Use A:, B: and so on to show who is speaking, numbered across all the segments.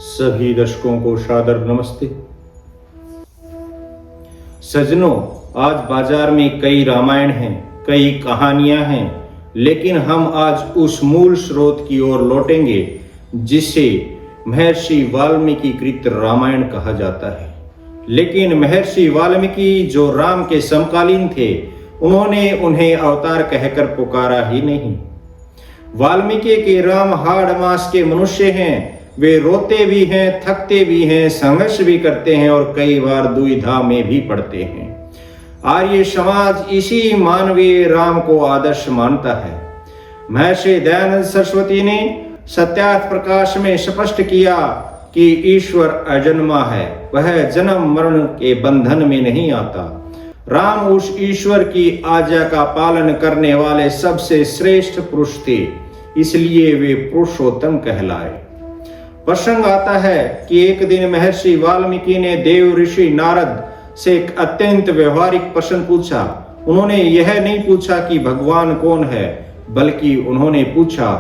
A: सभी दर्शकों को सादर नमस्ते। सज्जनों, आज बाजार में कई रामायण हैं, कई कहानियां हैं, लेकिन हम आज उस मूल स्रोत की ओर लौटेंगे जिसे महर्षि वाल्मीकि कृत रामायण कहा जाता है। लेकिन महर्षि वाल्मीकि जो राम के समकालीन थे, उन्होंने उन्हें अवतार कहकर पुकारा ही नहीं। वाल्मीकि के राम हाड़ मास के मनुष्य हैं। वे रोते भी हैं, थकते भी हैं, संघर्ष भी करते हैं और कई बार दुविधा में भी पड़ते हैं। आर्य समाज इसी मानवीय राम को आदर्श मानता है। महर्षि दयानंद सरस्वती ने सत्यार्थ प्रकाश में स्पष्ट किया कि ईश्वर अजन्मा है, वह जन्म मरण के बंधन में नहीं आता। राम उस ईश्वर की आज्ञा का पालन करने वाले सबसे श्रेष्ठ पुरुष थे, इसलिए वे पुरुषोत्तम कहलाए। प्रसंग आता है कि एक दिन महर्षि वाल्मीकि ने देव ऋषि नारद से एक अत्यंत व्यवहारिक प्रश्न पूछा। उन्होंने यह नहीं पूछा कि भगवान कौन है, बल्कि उन्होंने पूछा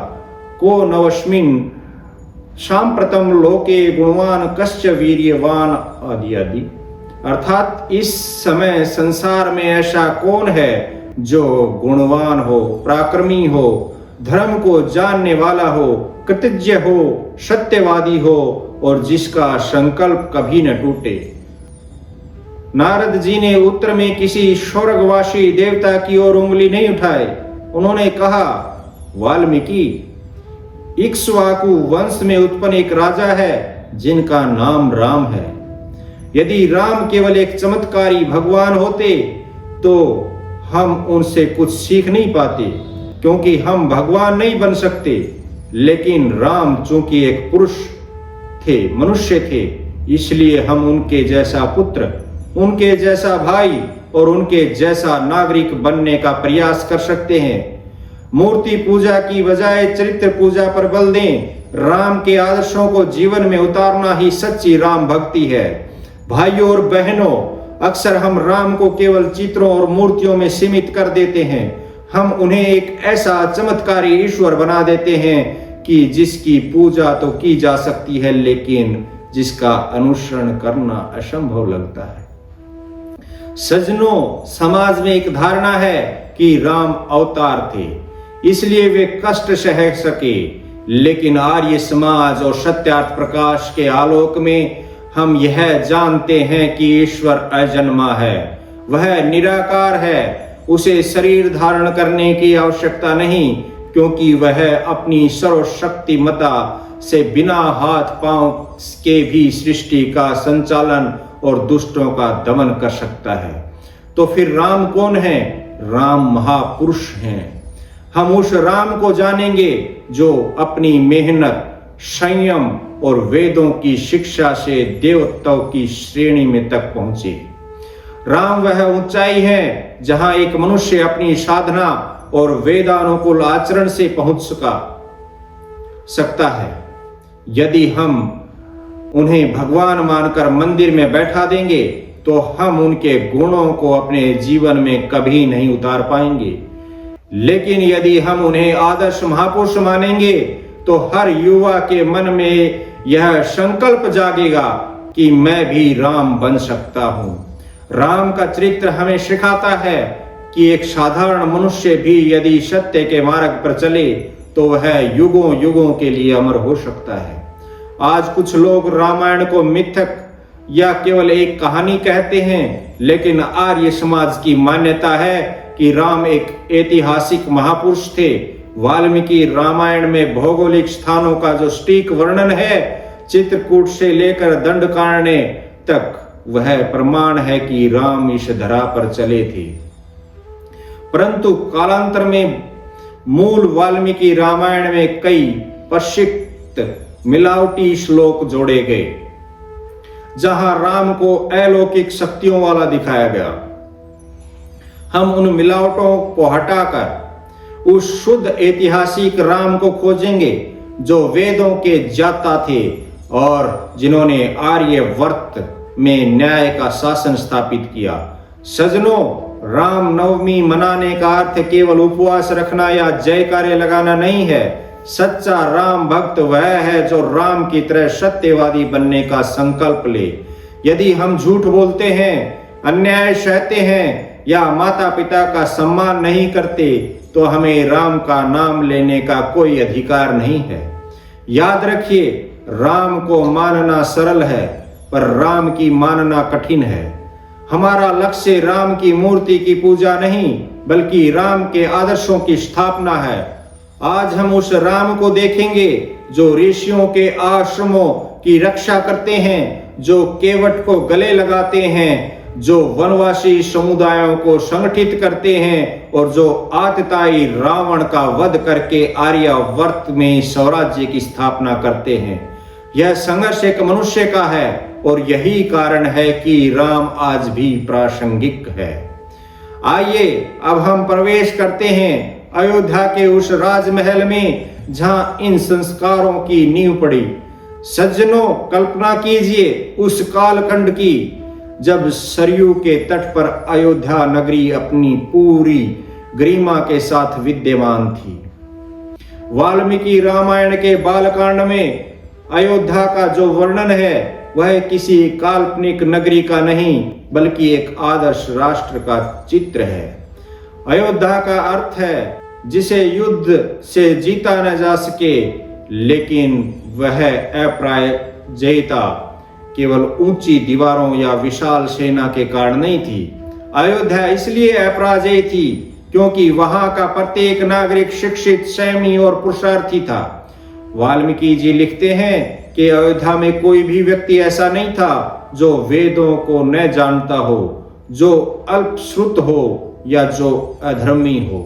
A: को नवस्मिन सांप्रतम लोके गुणवान कश्च वीर्यवान आदि आदि। अर्थात इस समय संसार में ऐसा कौन है जो गुणवान हो, पराक्रमी हो, धर्म को जानने वाला हो, कृतज्ञ हो, सत्यवादी हो और जिसका संकल्प कभी न टूटे। नारद जी ने उत्तर में किसी स्वर्गवासी देवता की ओर उंगली नहीं उठाई। उन्होंने कहा, वाल्मीकि इक्ष्वाकु वंश में उत्पन्न एक राजा है जिनका नाम राम है। यदि राम केवल एक चमत्कारी भगवान होते तो हम उनसे कुछ सीख नहीं पाते, क्योंकि हम भगवान नहीं बन सकते। लेकिन राम चूंकि एक पुरुष थे, मनुष्य थे, इसलिए हम उनके जैसा पुत्र, उनके जैसा भाई और उनके जैसा नागरिक बनने का प्रयास कर सकते हैं। मूर्ति पूजा की बजाय चरित्र पूजा पर बल दें। राम के आदर्शों को जीवन में उतारना ही सच्ची राम भक्ति है। भाइयों और बहनों, अक्सर हम राम को केवल चित्रों और मूर्तियों में सीमित कर देते हैं। हम उन्हें एक ऐसा चमत्कारी ईश्वर बना देते हैं कि जिसकी पूजा तो की जा सकती है, लेकिन जिसका अनुसरण करना असंभव लगता है। सज्जनों, समाज में एक धारणा है कि राम अवतार थे, इसलिए वे कष्ट सह सके। लेकिन आर्य समाज और सत्यार्थ प्रकाश के आलोक में हम यह जानते हैं कि ईश्वर अजन्मा है, वह निराकार है। उसे शरीर धारण करने की आवश्यकता नहीं, क्योंकि वह अपनी सर्वशक्तिमता से बिना हाथ पांव के भी सृष्टि का संचालन और दुष्टों का दमन कर सकता है। तो फिर राम कौन है? राम महापुरुष हैं। हम उस राम को जानेंगे जो अपनी मेहनत, संयम और वेदों की शिक्षा से देवताओं की श्रेणी में तक पहुंचे। राम वह ऊंचाई है जहां एक मनुष्य अपनी साधना और वेदानुकूल आचरण से पहुंच सकता है। यदि हम उन्हें भगवान मानकर मंदिर में बैठा देंगे तो हम उनके गुणों को अपने जीवन में कभी नहीं उतार पाएंगे। लेकिन यदि हम उन्हें आदर्श महापुरुष मानेंगे तो हर युवा के मन में यह संकल्प जागेगा कि मैं भी राम बन सकता हूं। राम का चरित्र हमें सिखाता है कि एक साधारण मनुष्य भी यदि सत्य के मार्ग पर चले तो वह युगों युगों के लिए अमर हो सकता है। आज कुछ लोग रामायण को मिथक या केवल एक कहानी कहते हैं, लेकिन आर्य समाज की मान्यता है कि राम एक ऐतिहासिक महापुरुष थे। वाल्मीकि रामायण में भौगोलिक स्थानों का जो सटीक वर्णन है, चित्रकूट से लेकर दंडकारण्य तक, वह प्रमाण है कि राम इस धरा पर चले थे। परंतु कालांतर में मूल वाल्मीकि रामायण में कई प्रशिक्षित मिलावटी श्लोक जोड़े गए, जहां राम को अलौकिक शक्तियों वाला दिखाया गया। हम उन मिलावटों को हटाकर उस शुद्ध ऐतिहासिक राम को खोजेंगे जो वेदों के ज्ञाता थे और जिन्होंने आर्यवर्त में न्याय का शासन स्थापित किया। सज्जनों, राम नवमी मनाने का अर्थ केवल उपवास रखना या जयकारे लगाना नहीं है। सच्चा राम भक्त वह है जो राम की तरह सत्यवादी बनने का संकल्प ले। यदि हम झूठ बोलते हैं, अन्याय सहते हैं या माता पिता का सम्मान नहीं करते तो हमें राम का नाम लेने का कोई अधिकार नहीं है। याद रखिए, राम को मानना सरल है पर राम की मानना कठिन है। हमारा लक्ष्य राम की मूर्ति की पूजा नहीं बल्कि राम के आदर्शों की स्थापना है। आज हम उस राम को देखेंगे जो ऋषियों के आश्रमों की रक्षा करते हैं, जो केवट को गले लगाते हैं, जो वनवासी समुदायों को संगठित करते हैं और जो आतताई रावण का वध करके आर्यावर्त में स्वराज्य की स्थापना करते हैं। यह संघर्ष एक मनुष्य का है और यही कारण है कि राम आज भी प्रासंगिक है। आइए अब हम प्रवेश करते हैं अयोध्या के उस राजमहल में जहां इन संस्कारों की नींव पड़ी। सज्जनों, कल्पना कीजिए उस कालखंड की जब सरयू के तट पर अयोध्या नगरी अपनी पूरी गरिमा के साथ विद्यमान थी। वाल्मीकि रामायण के बालकांड में अयोध्या का जो वर्णन है वह किसी काल्पनिक नगरी का नहीं बल्कि एक आदर्श राष्ट्र का चित्र है। अयोध्या का अर्थ है जिसे युद्ध से जीता न जा सके, लेकिन वह अपराजयता केवल ऊंची दीवारों या विशाल सेना के कारण नहीं थी। अयोध्या इसलिए अपराजय थी क्योंकि वहां का प्रत्येक नागरिक शिक्षित, संयमी और पुरुषार्थी था। वाल्मीकि जी लिखते हैं कि अयोध्या में कोई भी व्यक्ति ऐसा नहीं था जो वेदों को न जानता हो, जो अल्पश्रुत हो या जो अधर्मी हो।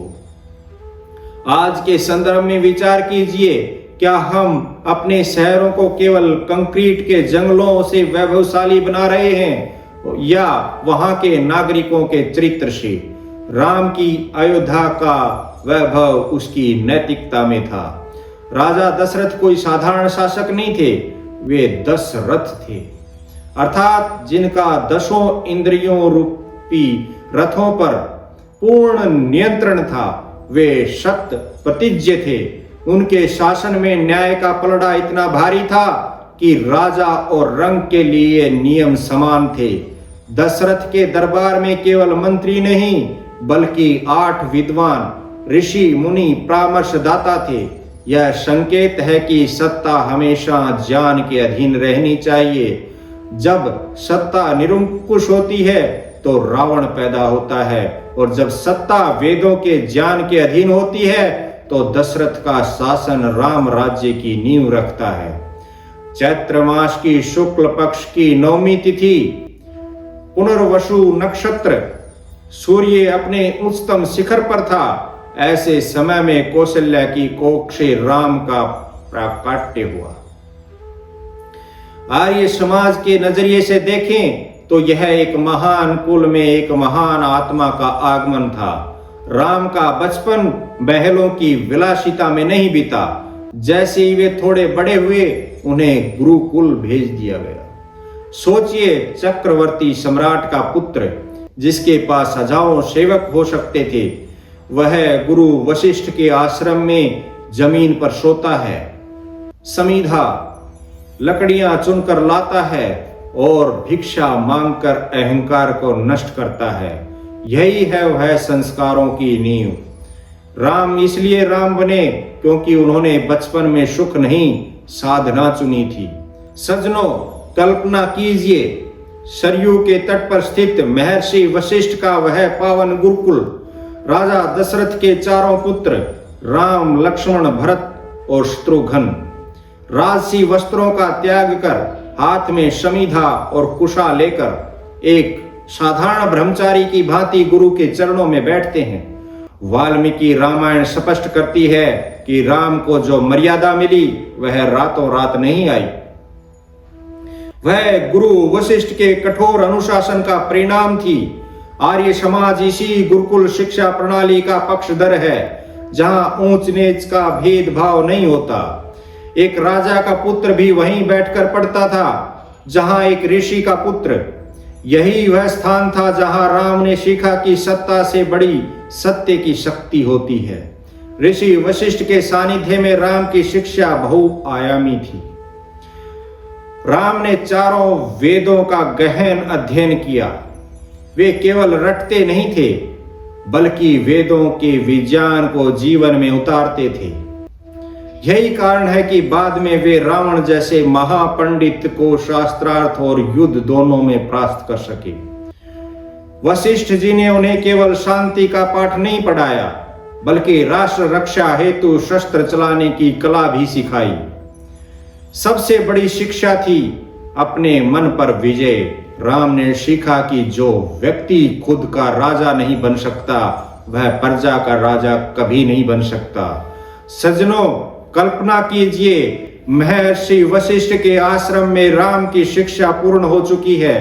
A: आज के संदर्भ में विचार कीजिए, क्या हम अपने शहरों को केवल कंक्रीट के जंगलों से वैभवशाली बना रहे हैं या वहां के नागरिकों के चरित्र से? राम की अयोध्या का वैभव उसकी नैतिकता में था। राजा दशरथ कोई साधारण शासक नहीं थे, वे दशरथ थे, अर्थात जिनका 10 इंद्रियों रूपी रथों पर पूर्ण नियंत्रण था। वे सत्य प्रतिज्ञ थे। उनके शासन में न्याय का पलड़ा इतना भारी था कि राजा और रंग के लिए नियम समान थे। दशरथ के दरबार में केवल मंत्री नहीं बल्कि 8 विद्वान ऋषि मुनि परामर्शदाता थे। यह संकेत है कि सत्ता हमेशा ज्ञान के अधीन रहनी चाहिए। जब सत्ता निरंकुश होती है तो रावण पैदा होता है और जब सत्ता वेदों के ज्ञान के अधीन होती है तो दशरथ का शासन राम राज्य की नींव रखता है। चैत्र मास की शुक्ल पक्ष की 9वीं तिथि, पुनर्वसु नक्षत्र, सूर्य अपने उच्चतम शिखर पर था। ऐसे समय में कौशल्या की कोख से राम का प्राकट्य हुआ। आर्य समाज के नजरिए से देखें तो यह एक महान कुल में एक महान आत्मा का आगमन था। राम का बचपन महलों की विलासिता में नहीं बीता। जैसे ही वे थोड़े बड़े हुए उन्हें गुरुकुल भेज दिया गया। सोचिए, चक्रवर्ती सम्राट का पुत्र जिसके पास हजारों सेवक हो सकते थे, वह गुरु वशिष्ठ के आश्रम में जमीन पर सोता है, समीधा लकड़ियां चुनकर लाता है और भिक्षा मांगकर अहंकार को नष्ट करता है। यही है वह संस्कारों की नींव। राम इसलिए राम बने क्योंकि उन्होंने बचपन में सुख नहीं साधना चुनी थी। सज्जनों, कल्पना कीजिए, सरयू के तट पर स्थित महर्षि वशिष्ठ का वह पावन गुरुकुल। राजा दशरथ के 4 पुत्र राम, लक्ष्मण, भरत और शत्रुघ्न राजसी वस्त्रों का त्याग कर हाथ में समीधा और कुशा लेकर एक साधारण ब्रह्मचारी की भांति गुरु के चरणों में बैठते हैं। वाल्मीकि रामायण स्पष्ट करती है कि राम को जो मर्यादा मिली वह रातों रात नहीं आई। वह गुरु वशिष्ठ के कठोर अनुशासन का परिणाम थी। आर्य समाज इसी गुरुकुल शिक्षा प्रणाली का पक्षधर है जहां ऊंच नीच का भेदभाव नहीं होता। एक राजा का पुत्र भी वहीं बैठकर पढ़ता था जहां एक ऋषि का पुत्र। यही वह स्थान था जहां राम ने सीखा कि सत्ता से बड़ी सत्य की शक्ति होती है। ऋषि वशिष्ठ के सानिध्य में राम की शिक्षा बहुआयामी थी। राम ने चारों वेदों का गहन अध्ययन किया। वे केवल रटते नहीं थे, बल्कि वेदों के विज्ञान को जीवन में उतारते थे। यही कारण है कि बाद में वे रावण जैसे महापंडित को शास्त्रार्थ और युद्ध दोनों में परास्त कर सके। वशिष्ठ जी ने उन्हें केवल शांति का पाठ नहीं पढ़ाया, बल्कि राष्ट्र रक्षा हेतु शस्त्र चलाने की कला भी सिखाई। सबसे बड़ी शिक्षा थी अपने मन पर विजय। राम ने सीखा कि जो व्यक्ति खुद का राजा नहीं बन सकता, वह प्रजा का राजा कभी नहीं बन सकता। सज्जनों, कल्पना कीजिए, महर्षि वशिष्ठ के आश्रम में राम की शिक्षा पूर्ण हो चुकी है।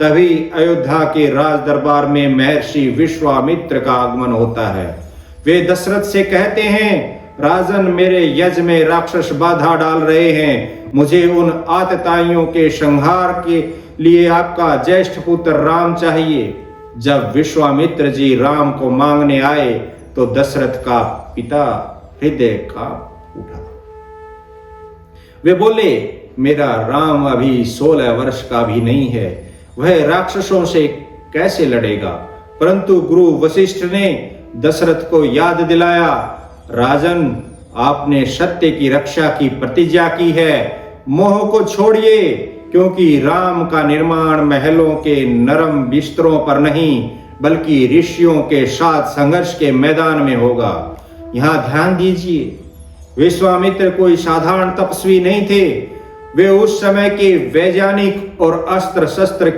A: तभी अयोध्या के राज दरबार में महर्षि विश्वामित्र का आगमन होता है। वे दशरथ से कहते हैं, राजन, मेरे यज्ञ में राक्षस बाधा डाल रहे हैं। मुझे उन आतताइयों के संहार के लिए आपका ज्येष्ठ पुत्र राम चाहिए। जब विश्वामित्र जी राम को मांगने आए तो दशरथ का पिता हृदय कांप उठा। वे बोले, मेरा राम अभी 16 वर्ष का भी नहीं है, वह राक्षसों से कैसे लड़ेगा। परंतु गुरु वशिष्ठ ने दशरथ को याद दिलाया, राजन, आपने सत्य की रक्षा की प्रतिज्ञा की है। मोह को छोड़िए, क्योंकि राम का निर्माण महलों के नरम बिस्तरों पर नहीं, बल्कि ऋषियों के साथ संघर्ष के मैदान में होगा। यहां ध्यान दीजिए, विश्वामित्र कोई साधारण तपस्वी नहीं थे। वे उस समय के वैज्ञानिक और अस्त्र शस्त्र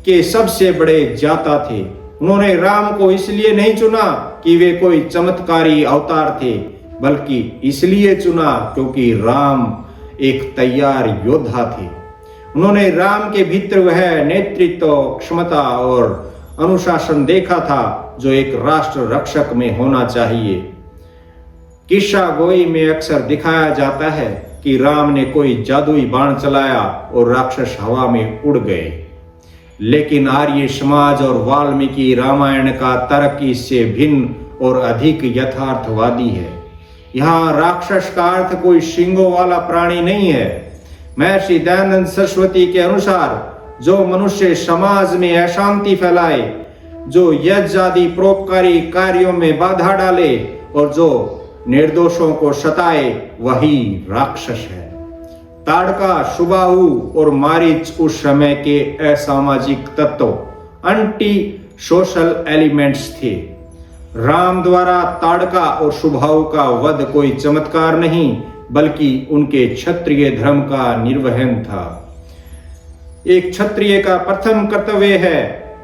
A: के सबसे बड़े ज्ञाता थे। उन्होंने राम को इसलिए नहीं चुना कि वे कोई चमत्कारी अवतार थे, बल्कि इसलिए चुना क्योंकि राम एक तैयार योद्धा थे। उन्होंने राम के भीतर वह नेतृत्व क्षमता और अनुशासन देखा था जो एक राष्ट्र रक्षक में होना चाहिए। किस्सा गोई में अक्सर दिखाया जाता है कि राम ने कोई जादुई बाण चलाया और राक्षस हवा में उड़ गए। लेकिन आर्य समाज और वाल्मीकि रामायण का तर्क इससे भिन्न और अधिक यथार्थवादी है। यहाँ राक्षस का अर्थ कोई सींगों वाला प्राणी नहीं है। महर्षि दयानंद सरस्वती के अनुसार जो मनुष्य समाज में अशांति फैलाए, जो यज्ञ आदि परोपकारी कार्यों में बाधा डाले और जो निर्दोषों को सताए, वही राक्षस है। ताड़का, सुबाहु और मारीच उस समय के असामाजिक तत्व, एंटी सोशल एलिमेंट्स थे। राम द्वारा ताड़का और सुबाहु का वध कोई चमत्कार नहीं, बल्कि उनके क्षत्रिय धर्म का निर्वहन था। एक क्षत्रिय का प्रथम कर्तव्य है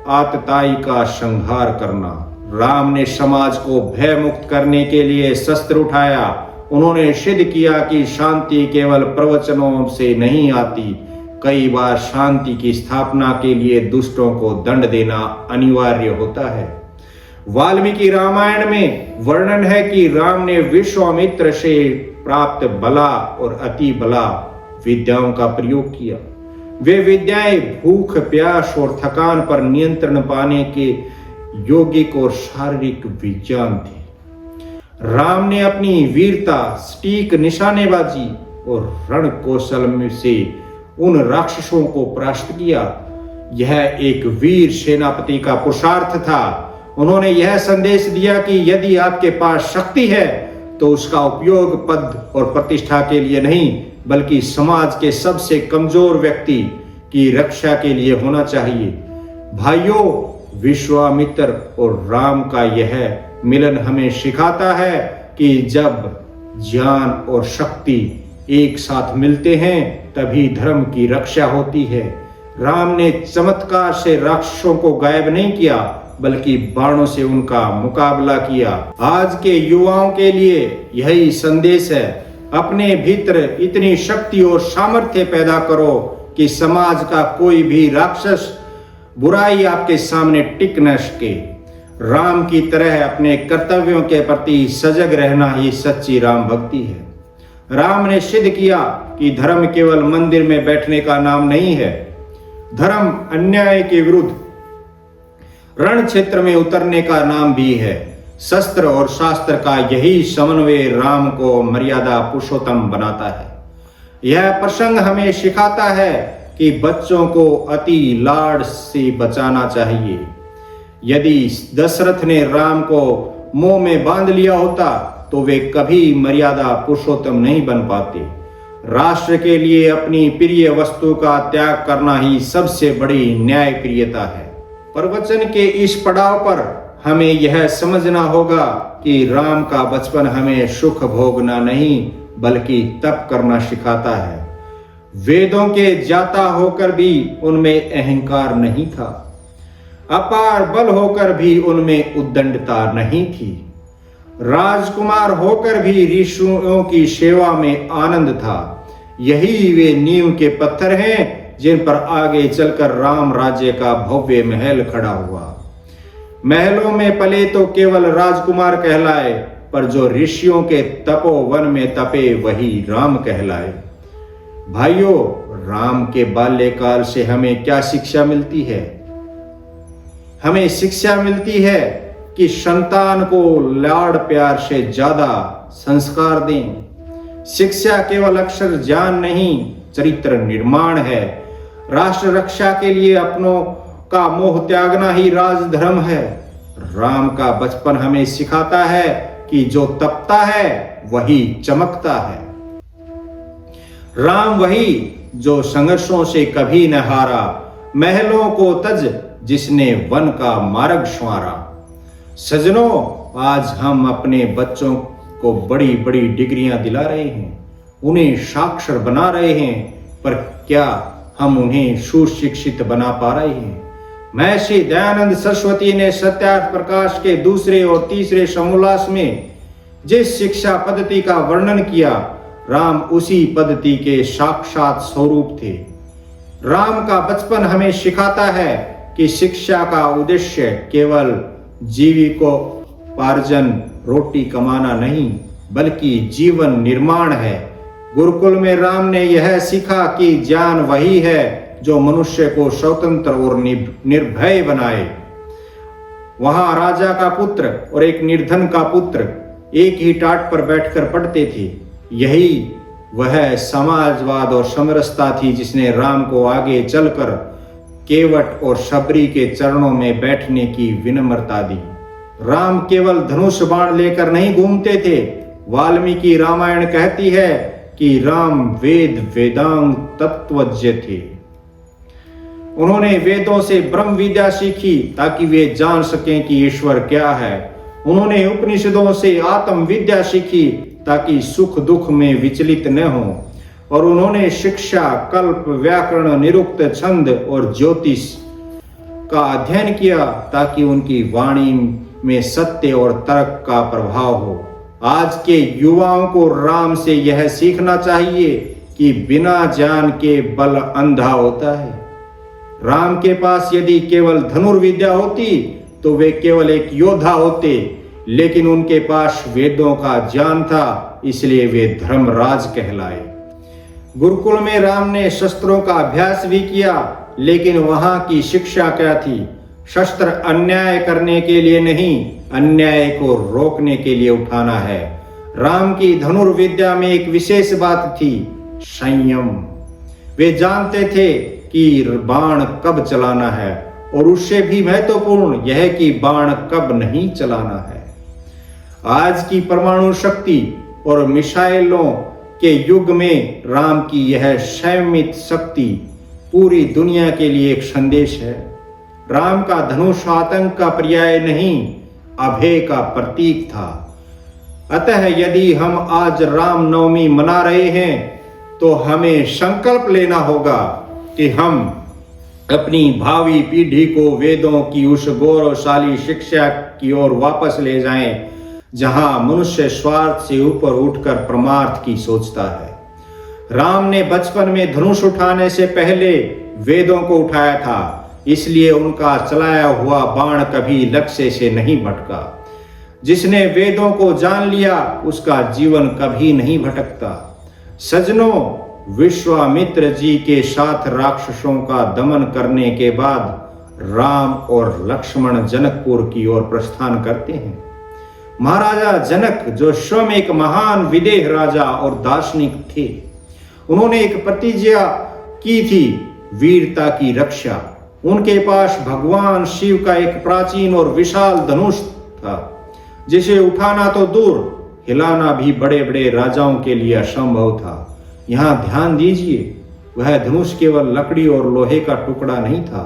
A: आतताई का संहार करना। राम ने समाज को भय मुक्त करने के लिए शस्त्र उठाया। उन्होंने सिद्ध किया कि शांति केवल प्रवचनों से नहीं आती। कई बार शांति की स्थापना के लिए दुष्टों को दंड देना अनिवार्य होता है। वाल्मीकि रामायण में वर्णन है कि राम ने विश्वामित्र से प्राप्त बला और अति बला विद्याओं का प्रयोग किया। वे विद्याएं भूख, प्यास और थकान पर नियंत्रण पाने के यौगिक और शारीरिक विज्ञान थे। राम ने अपनी वीरता, सटीक निशानेबाजी और रण कौशल से उन राक्षसों को परास्त किया। यह एक वीर सेनापति का पुरुषार्थ था। उन्होंने यह संदेश दिया कि यदि आपके पास शक्ति है तो उसका उपयोग पद और प्रतिष्ठा के लिए नहीं, बल्कि समाज के सबसे कमजोर व्यक्ति की रक्षा के लिए होना चाहिए। भाइयों, विश्वामित्र और राम का यह मिलन हमें सिखाता है कि जब ज्ञान और शक्ति एक साथ मिलते हैं तभी धर्म की रक्षा होती है। राम ने चमत्कार से राक्षसों को गायब नहीं किया, बल्कि बाणों से उनका मुकाबला किया। आज के युवाओं के लिए यही संदेश है, अपने भीतर इतनी शक्ति और सामर्थ्य पैदा करो कि समाज का कोई भी राक्षस, बुराई आपके सामने टिक न सके। राम की तरह अपने कर्तव्यों के प्रति सजग रहना ही सच्ची राम भक्ति है। राम ने सिद्ध किया कि धर्म केवल मंदिर में बैठने का नाम नहीं है। धर्म अन्याय के विरुद्ध रण क्षेत्र में उतरने का नाम भी है। शस्त्र और शास्त्र का यही समन्वय राम को मर्यादा पुरुषोत्तम बनाता है। यह प्रसंग हमें सिखाता है कि बच्चों को अति लाड से बचाना चाहिए। यदि दशरथ ने राम को मोह में बांध लिया होता तो वे कभी मर्यादा पुरुषोत्तम नहीं बन पाते। राष्ट्र के लिए अपनी प्रिय वस्तु का त्याग करना ही सबसे बड़ी न्याय प्रियता है। प्रवचन के इस पड़ाव पर हमें यह समझना होगा कि राम का बचपन हमें सुख भोगना नहीं बल्कि तप करना सिखाता है। वेदों के ज्ञाता होकर भी उनमें अहंकार नहीं था, अपार बल होकर भी उनमें उद्दंडता नहीं थी, राजकुमार होकर भी ऋषियों की सेवा में आनंद था। यही वे नींव के पत्थर हैं जिन पर आगे चलकर राम राज्य का भव्य महल खड़ा हुआ। महलों में पले तो केवल राजकुमार कहलाए, पर जो ऋषियों के तपोवन में तपे वही राम कहलाए। भाइयों, राम के बाल्यकाल से हमें क्या शिक्षा मिलती है? हमें शिक्षा मिलती है कि संतान को लाड़ प्यार से ज्यादा संस्कार दें। शिक्षा केवल अक्षर ज्ञान नहीं, चरित्र निर्माण है। राष्ट्र रक्षा के लिए अपनों का मोह त्यागना ही राजधर्म है। राम का बचपन हमें सिखाता है कि जो तपता है वही चमकता है। राम वही जो संघर्षों से कभी न हारा, महलों को तज जिसने वन का मार्ग संवारा। सजनों, आज हम अपने बच्चों को बड़ी बड़ी डिग्रियां दिला रहे हैं, उन्हें साक्षर बना रहे हैं, पर क्या हम उन्हें सुशिक्षित बना पा रहे हैं? महर्षि दयानंद सरस्वती ने सत्यार्थ प्रकाश के दूसरे और तीसरे समोल्लास में जिस शिक्षा पद्धति का वर्णन किया, राम उसी पद्धति के साक्षात स्वरूप थे। राम का बचपन हमें सिखाता है कि शिक्षा का उद्देश्य केवल जीविकोपार्जन, रोटी कमाना नहीं, बल्कि जीवन निर्माण है। गुरुकुल में राम ने यह सीखा कि ज्ञान वही है जो मनुष्य को स्वतंत्र और निर्भय बनाए। वहां राजा का पुत्र और एक निर्धन का पुत्र एक ही टाट पर बैठकर पढ़ते थे। यही वह समाजवाद और समरसता थी जिसने राम को आगे चलकर केवट और शबरी के चरणों में बैठने की विनम्रता दी। राम केवल धनुष बाण लेकर नहीं घूमते थे। वाल्मीकि रामायण कहती है कि राम वेद वेदांग तत्वज्ञ थे। उन्होंने वेदों से ब्रह्म विद्या सीखी ताकि वे जान सकें कि ईश्वर क्या है। उन्होंने उपनिषदों से आत्म विद्या सीखी ताकि सुख दुख में विचलित न हो। और उन्होंने शिक्षा, कल्प, व्याकरण, निरुक्त, छंद और ज्योतिष का अध्ययन किया ताकि उनकी वाणी में सत्य और तर्क का प्रभाव हो। आज के युवाओं को राम से यह सीखना चाहिए कि बिना ज्ञान के बल अंधा होता है। राम के पास यदि केवल धनुर्विद्या होती तो वे केवल एक योद्धा होते, लेकिन उनके पास वेदों का ज्ञान था, इसलिए वे धर्मराज कहलाए। गुरुकुल में राम ने शस्त्रों का अभ्यास भी किया, लेकिन वहां की शिक्षा क्या थी? शस्त्र अन्याय करने के लिए नहीं, अन्याय को रोकने के लिए उठाना है। राम की धनुर्विद्या में एक विशेष बात थी, संयम। वे जानते थे कि बाण कब चलाना है, और उससे भी महत्वपूर्ण यह कि बाण कब नहीं चलाना है। आज की परमाणु शक्ति और मिसाइलों के युग में राम की यह संयमित शक्ति पूरी दुनिया के लिए एक संदेश है। राम का धनुष आतंक का पर्याय नहीं, अभय का प्रतीक था। अतः यदि हम आज राम नवमी मना रहे हैं तो हमें संकल्प लेना होगा कि हम अपनी भावी पीढ़ी को वेदों की उस गौरवशाली शिक्षा की ओर वापस ले जाएं, जहां मनुष्य स्वार्थ से ऊपर उठकर परमार्थ की सोचता है। राम ने बचपन में धनुष उठाने से पहले वेदों को उठाया था, इसलिए उनका चलाया हुआ बाण कभी लक्ष्य से नहीं भटका। जिसने वेदों को जान लिया उसका जीवन कभी नहीं भटकता। सजनों, विश्वामित्र जी के साथ राक्षसों का दमन करने के बाद राम और लक्ष्मण जनकपुर की ओर प्रस्थान करते हैं। महाराजा जनक जो स्वयं एक महान विदेह राजा और दार्शनिक थे, उन्होंने एक प्रतिज्ञा की थी वीरता की रक्षा। उनके पास भगवान शिव का एक प्राचीन और विशाल धनुष था, जिसे उठाना तो दूर, हिलाना भी बड़े बड़े राजाओं के लिए असंभव था। यहाँ ध्यान दीजिए, वह धनुष केवल लकड़ी और लोहे का टुकड़ा नहीं था,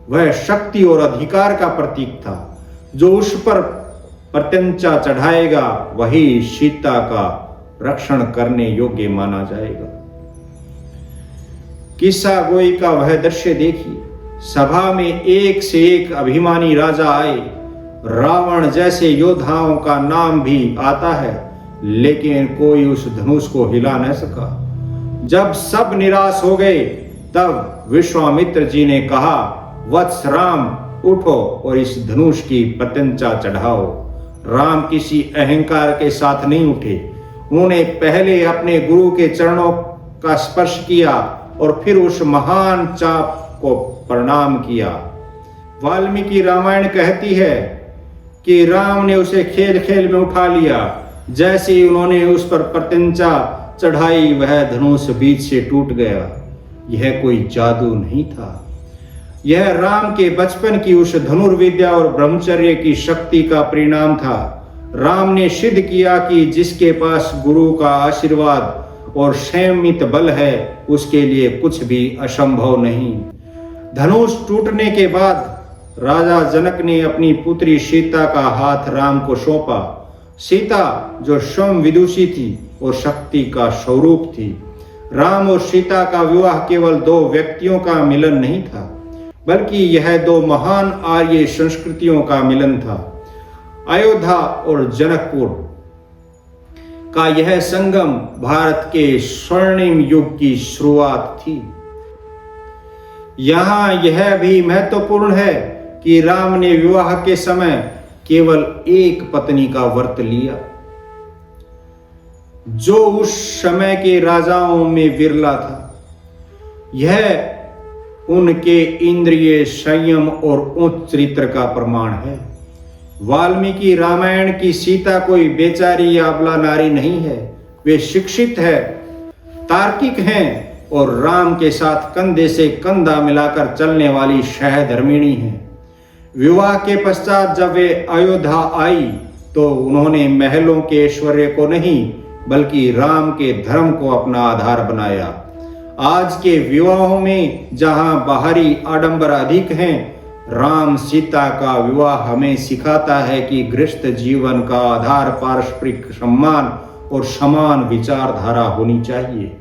A: वह शक्ति और अधिकार का प्रतीक था। जो उस पर प्रत्यंचा चढ़ाएगा वही सीता का रक्षण करने योग्य माना जाएगा। किस्सा गोई का वह दृश्य देखिए, सभा में एक से एक अभिमानी राजा आए। रावण जैसे योद्धाओं का नाम भी आता है, लेकिन कोई उस धनुष को हिला न सका। जब सब निराश हो गए, तब विश्वामित्र जी ने कहा, वत्स राम, उठो और इस धनुष की प्रत्यंचा चढ़ाओ। राम किसी अहंकार के साथ नहीं उठे, उन्होंने पहले अपने गुरु के चरणों का स्पर्श किया और फिर उस महान चाप को प्रणाम किया। वाल्मीकि रामायण कहती है कि राम ने उसे खेल खेल में उठा लिया। जैसे ही उन्होंने उस पर प्रत्यंचा चढ़ाई, वह धनुष बीच से टूट गया। यह कोई जादू नहीं था, यह राम के बचपन की उस धनुर्विद्या और ब्रह्मचर्य की शक्ति का परिणाम था। राम ने सिद्ध किया कि जिसके पास गुरु का आशीर्वाद और संयमित बल है, उसके लिए कुछ भी असंभव नहीं। धनुष टूटने के बाद राजा जनक ने अपनी पुत्री सीता का हाथ राम को सौंपा। सीता जो स्वयं विदुषी थी और शक्ति का स्वरूप थी। राम और सीता का विवाह केवल दो व्यक्तियों का मिलन नहीं था, बल्कि यह दो महान आर्य संस्कृतियों का मिलन था। अयोध्या और जनकपुर का यह संगम भारत के स्वर्णिम युग की शुरुआत थी। यहां यह भी महत्वपूर्ण है कि राम ने विवाह के समय केवल एक पत्नी का व्रत लिया, जो उस समय के राजाओं में विरला था। यह उनके इंद्रिय संयम और उच्च चरित्र का प्रमाण है। वाल्मीकि रामायण की सीता कोई बेचारी या अबला नारी नहीं है, वे शिक्षित है, तार्किक हैं और राम के साथ कंधे से कंधा मिलाकर चलने वाली सहधर्मिणी हैं। विवाह के पश्चात जब वे अयोध्या आई, तो उन्होंने महलों के ऐश्वर्य को नहीं, बल्कि राम के धर्म को अपना आधार बनाया। आज के विवाहों में जहां बाहरी आडंबर अधिक हैं, राम सीता का विवाह हमें सिखाता है कि गृहस्थ जीवन का आधार पारस्परिक सम्मान और समान विचारधारा होनी चाहिए।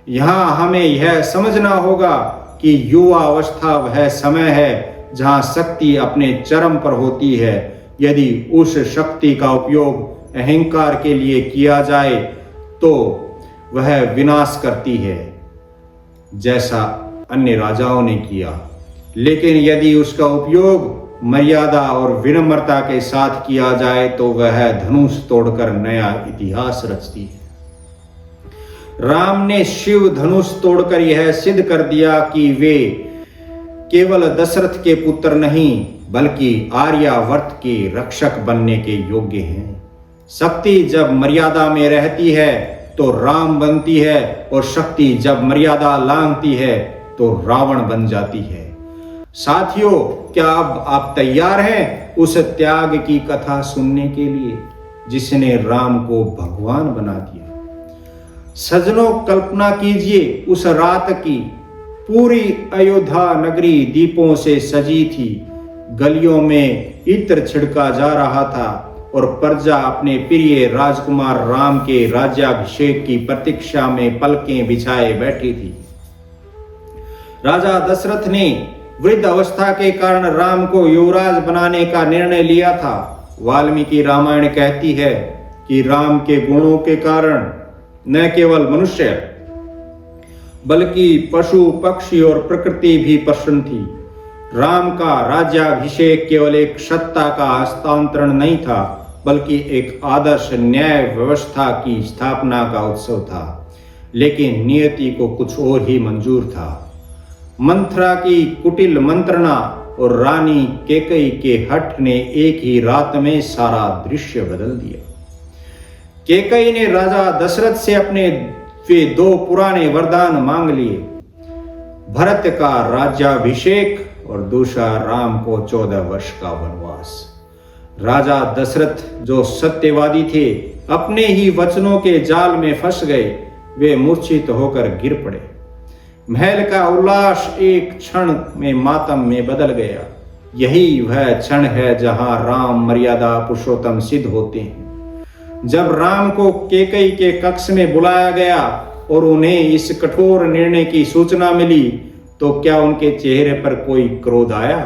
A: यहाँ हमें यह समझना होगा कि युवा अवस्था वह समय है जहाँ शक्ति अपने चरम पर होती है। यदि उस शक्ति का उपयोग अहंकार के लिए किया जाए तो वह विनाश करती है, जैसा अन्य राजाओं ने किया। लेकिन यदि उसका उपयोग मर्यादा और विनम्रता के साथ किया जाए तो वह धनुष तोड़कर नया इतिहास रचती है। राम ने शिव धनुष तोड़कर यह सिद्ध कर दिया कि वे केवल दशरथ के पुत्र नहीं, बल्कि आर्यावर्त के रक्षक बनने के योग्य हैं। शक्ति जब मर्यादा में रहती है तो राम बनती है, और शक्ति जब मर्यादा लांघती है तो रावण बन जाती है। साथियों, क्या अब आप तैयार हैं उस त्याग की कथा सुनने के लिए जिसने राम को भगवान बना दिया? सज्जनों, कल्पना कीजिए उस रात की। पूरी अयोध्या नगरी दीपों से सजी थी, गलियों में इत्र छिड़का जा रहा था और प्रजा अपने प्रिय राजकुमार राम के राज्याभिषेक की प्रतीक्षा में पलकें बिछाए बैठी थी। राजा दशरथ ने वृद्ध अवस्था के कारण राम को युवराज बनाने का निर्णय लिया था। वाल्मीकि रामायण कहती है कि राम के गुणों के कारण न केवल मनुष्य बल्कि पशु पक्षी और प्रकृति भी प्रसन्न थी। राम का राज्याभिषेक केवल एक सत्ता का हस्तांतरण नहीं था, बल्कि एक आदर्श न्याय व्यवस्था की स्थापना का उत्सव था। लेकिन नियति को कुछ और ही मंजूर था। मंथरा की कुटिल मंत्रणा और रानी कैकेयी के हठ ने एक ही रात में सारा दृश्य बदल दिया। कैकेयी ने राजा दशरथ से अपने वे 2 पुराने वरदान मांग लिए, भरत का राज्याभिषेक और दूसरा राम को 14 वर्ष का वनवास। राजा दशरथ जो सत्यवादी थे, अपने ही वचनों के जाल में फंस गए। वे मूर्छित होकर गिर पड़े। महल का उल्लास एक क्षण में मातम में बदल गया। यही वह क्षण है जहां राम मर्यादा पुरुषोत्तम सिद्ध होते हैं। जब राम को कैकेयी के कक्ष में बुलाया गया और उन्हें इस कठोर निर्णय की सूचना मिली, तो क्या उनके चेहरे पर कोई क्रोध आया?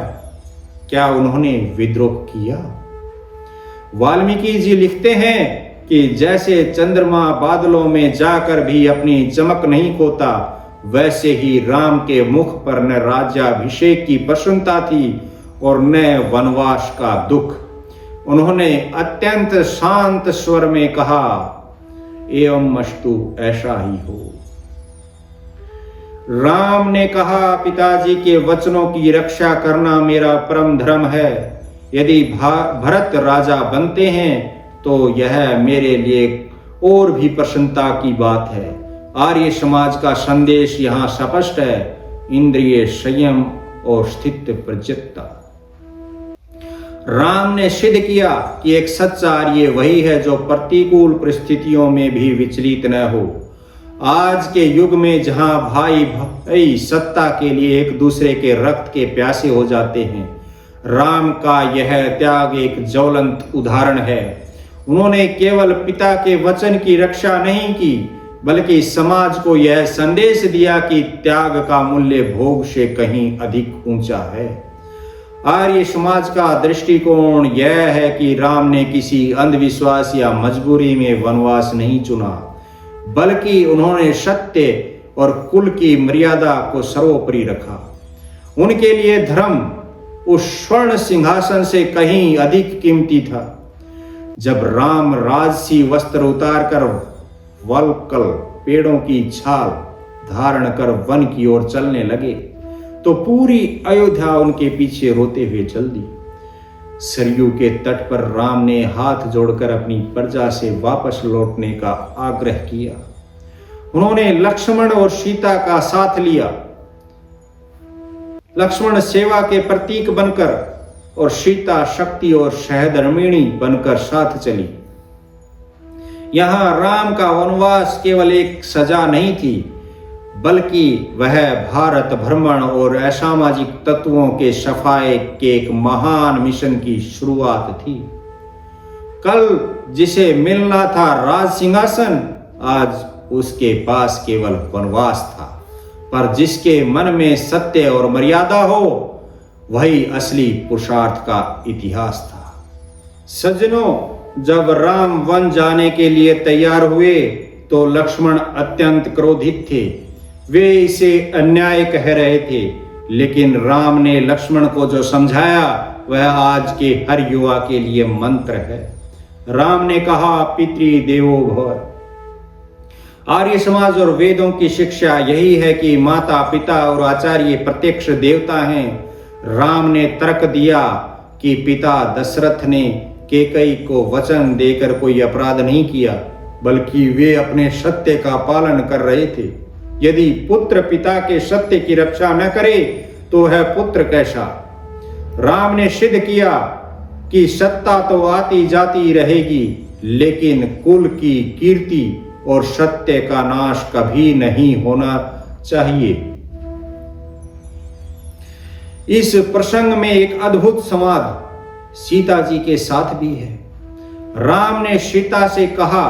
A: क्या उन्होंने विद्रोह किया? वाल्मीकि जी लिखते हैं कि जैसे चंद्रमा बादलों में जाकर भी अपनी चमक नहीं खोता, वैसे ही राम के मुख पर न राज्याभिषेक की प्रसन्नता थी और न वनवास का दुख। उन्होंने अत्यंत शांत स्वर में कहा, एवं अस्तु, ऐसा ही हो। राम ने कहा, पिताजी के वचनों की रक्षा करना मेरा परम धर्म है। यदि भरत राजा बनते हैं तो यह मेरे लिए और भी प्रसन्नता की बात है। आर्य समाज का संदेश यहाँ स्पष्ट है, इंद्रिय संयम और स्थित प्रज्ञता। राम ने सिद्ध किया कि एक सच्चा आर्य वही है जो प्रतिकूल परिस्थितियों में भी विचलित न हो। आज के युग में जहां भाई भाई सत्ता के लिए एक दूसरे के रक्त के प्यासे हो जाते हैं, राम का यह त्याग एक ज्वलंत उदाहरण है। उन्होंने केवल पिता के वचन की रक्षा नहीं की, बल्कि समाज को यह संदेश दिया कि त्याग का मूल्य भोग से कहीं अधिक ऊंचा है। आर्य समाज का दृष्टिकोण यह है कि राम ने किसी अंधविश्वास या मजबूरी में वनवास नहीं चुना, बल्कि उन्होंने सत्य और कुल की मर्यादा को सर्वोपरि रखा। उनके लिए धर्म उस स्वर्ण सिंहासन से कहीं अधिक कीमती था। जब राम राजसी वस्त्र उतार कर वल्कल पेड़ों की छाल धारण कर वन की ओर चलने लगे, तो पूरी अयोध्या उनके पीछे रोते हुए चल दी। सरयू के तट पर राम ने हाथ जोड़कर अपनी प्रजा से वापस लौटने का आग्रह किया। उन्होंने लक्ष्मण और सीता का साथ लिया। लक्ष्मण सेवा के प्रतीक बनकर और सीता शक्ति और सहधर्मिणी बनकर साथ चली। यहां राम का वनवास केवल एक सजा नहीं थी, बल्कि वह भारत भ्रमण और असामाजिक तत्वों के सफाए के एक महान मिशन की शुरुआत थी। कल जिसे मिलना था राज सिंहासन, आज उसके पास केवल वनवास था। पर जिसके मन में सत्य और मर्यादा हो, वही असली पुरुषार्थ का इतिहास था। सज्जनों, जब राम वन जाने के लिए तैयार हुए तो लक्ष्मण अत्यंत क्रोधित थे। वे इसे अन्याय कह रहे थे, लेकिन राम ने लक्ष्मण को जो समझाया वह आज के हर युवा के लिए मंत्र है। राम ने कहा, पितृ देवो भव। आर्य समाज और वेदों की शिक्षा यही है कि माता पिता और आचार्य प्रत्यक्ष देवता हैं। राम ने तर्क दिया कि पिता दशरथ ने कैकेयी को वचन देकर कोई अपराध नहीं किया, बल्कि वे अपने सत्य का पालन कर रहे थे। यदि पुत्र पिता के सत्य की रक्षा न करे तो वह पुत्र कैसा? राम ने सिद्ध किया कि सत्ता तो आती जाती रहेगी, लेकिन कुल की कीर्ति और सत्य का नाश कभी नहीं होना चाहिए। इस प्रसंग में एक अद्भुत संवाद सीता जी के साथ भी है। राम ने सीता से कहा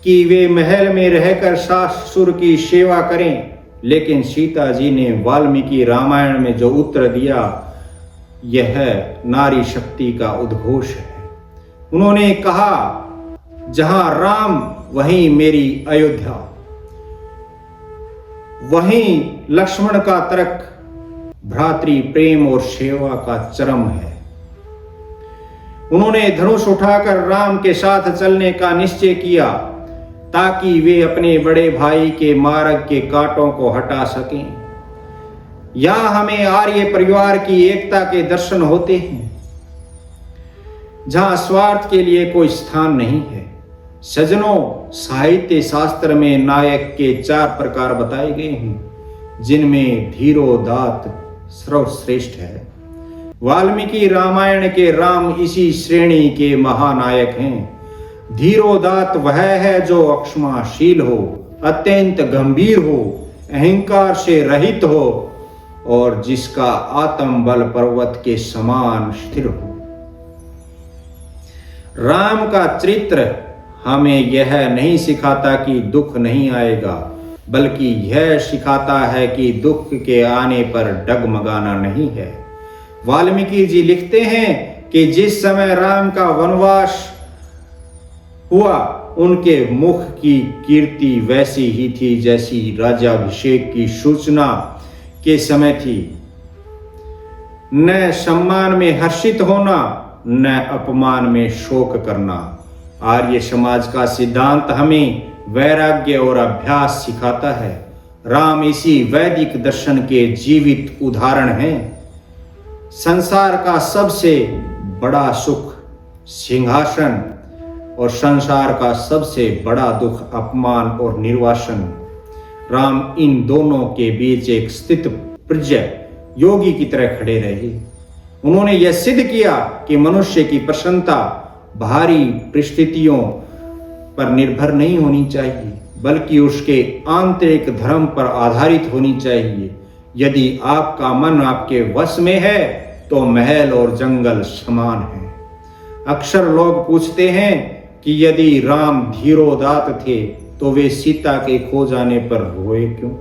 A: कि वे महल में रहकर ससुर की सेवा करें, लेकिन सीता जी ने वाल्मीकि रामायण में जो उत्तर दिया, यह नारी शक्ति का उद्घोष है। उन्होंने कहा, जहां राम वहीं मेरी अयोध्या। वहीं लक्ष्मण का तर्क भ्रातृ प्रेम और सेवा का चरम है। उन्होंने धनुष उठाकर राम के साथ चलने का निश्चय किया, ताकि वे अपने बड़े भाई के मार्ग के कांटों को हटा सकें। यहाँ हमें आर्य परिवार की एकता के दर्शन होते हैं, जहां स्वार्थ के लिए कोई स्थान नहीं है। सज्जनों, साहित्य शास्त्र में नायक के 4 प्रकार बताए गए हैं, जिनमें धीरोदात्त सर्वश्रेष्ठ है। वाल्मीकि रामायण के राम इसी श्रेणी के महानायक हैं। धीरोदात्त वह है जो अक्षमाशील हो, अत्यंत गंभीर हो, अहंकार से रहित हो और जिसका आत्म बल पर्वत के समान स्थिर हो। राम का चरित्र हमें यह नहीं सिखाता कि दुख नहीं आएगा, बल्कि यह सिखाता है कि दुख के आने पर डगमगाना नहीं है। वाल्मीकि जी लिखते हैं कि जिस समय राम का वनवास हुआ, उनके मुख की कीर्ति वैसी ही थी जैसी राज्याभिषेक की सूचना के समय थी। न सम्मान में हर्षित होना, न अपमान में शोक करना। आर्य समाज का सिद्धांत हमें वैराग्य और अभ्यास सिखाता है। राम इसी वैदिक दर्शन के जीवित उदाहरण हैं। संसार का सबसे बड़ा सुख सिंहासन और संसार का सबसे बड़ा दुख अपमान और निर्वासन। राम इन दोनों के बीच एक स्थित प्रज्ञ योगी की तरह खड़े रहे। उन्होंने यह सिद्ध किया कि मनुष्य की प्रसन्नता बाहरी परिस्थितियों पर निर्भर नहीं होनी चाहिए, बल्कि उसके आंतरिक धर्म पर आधारित होनी चाहिए। यदि आपका मन आपके वश में है तो महल और जंगल समान है। अक्सर लोग पूछते हैं कि यदि राम धीरोदात्त थे तो वे सीता के खो जाने पर रोए क्यों?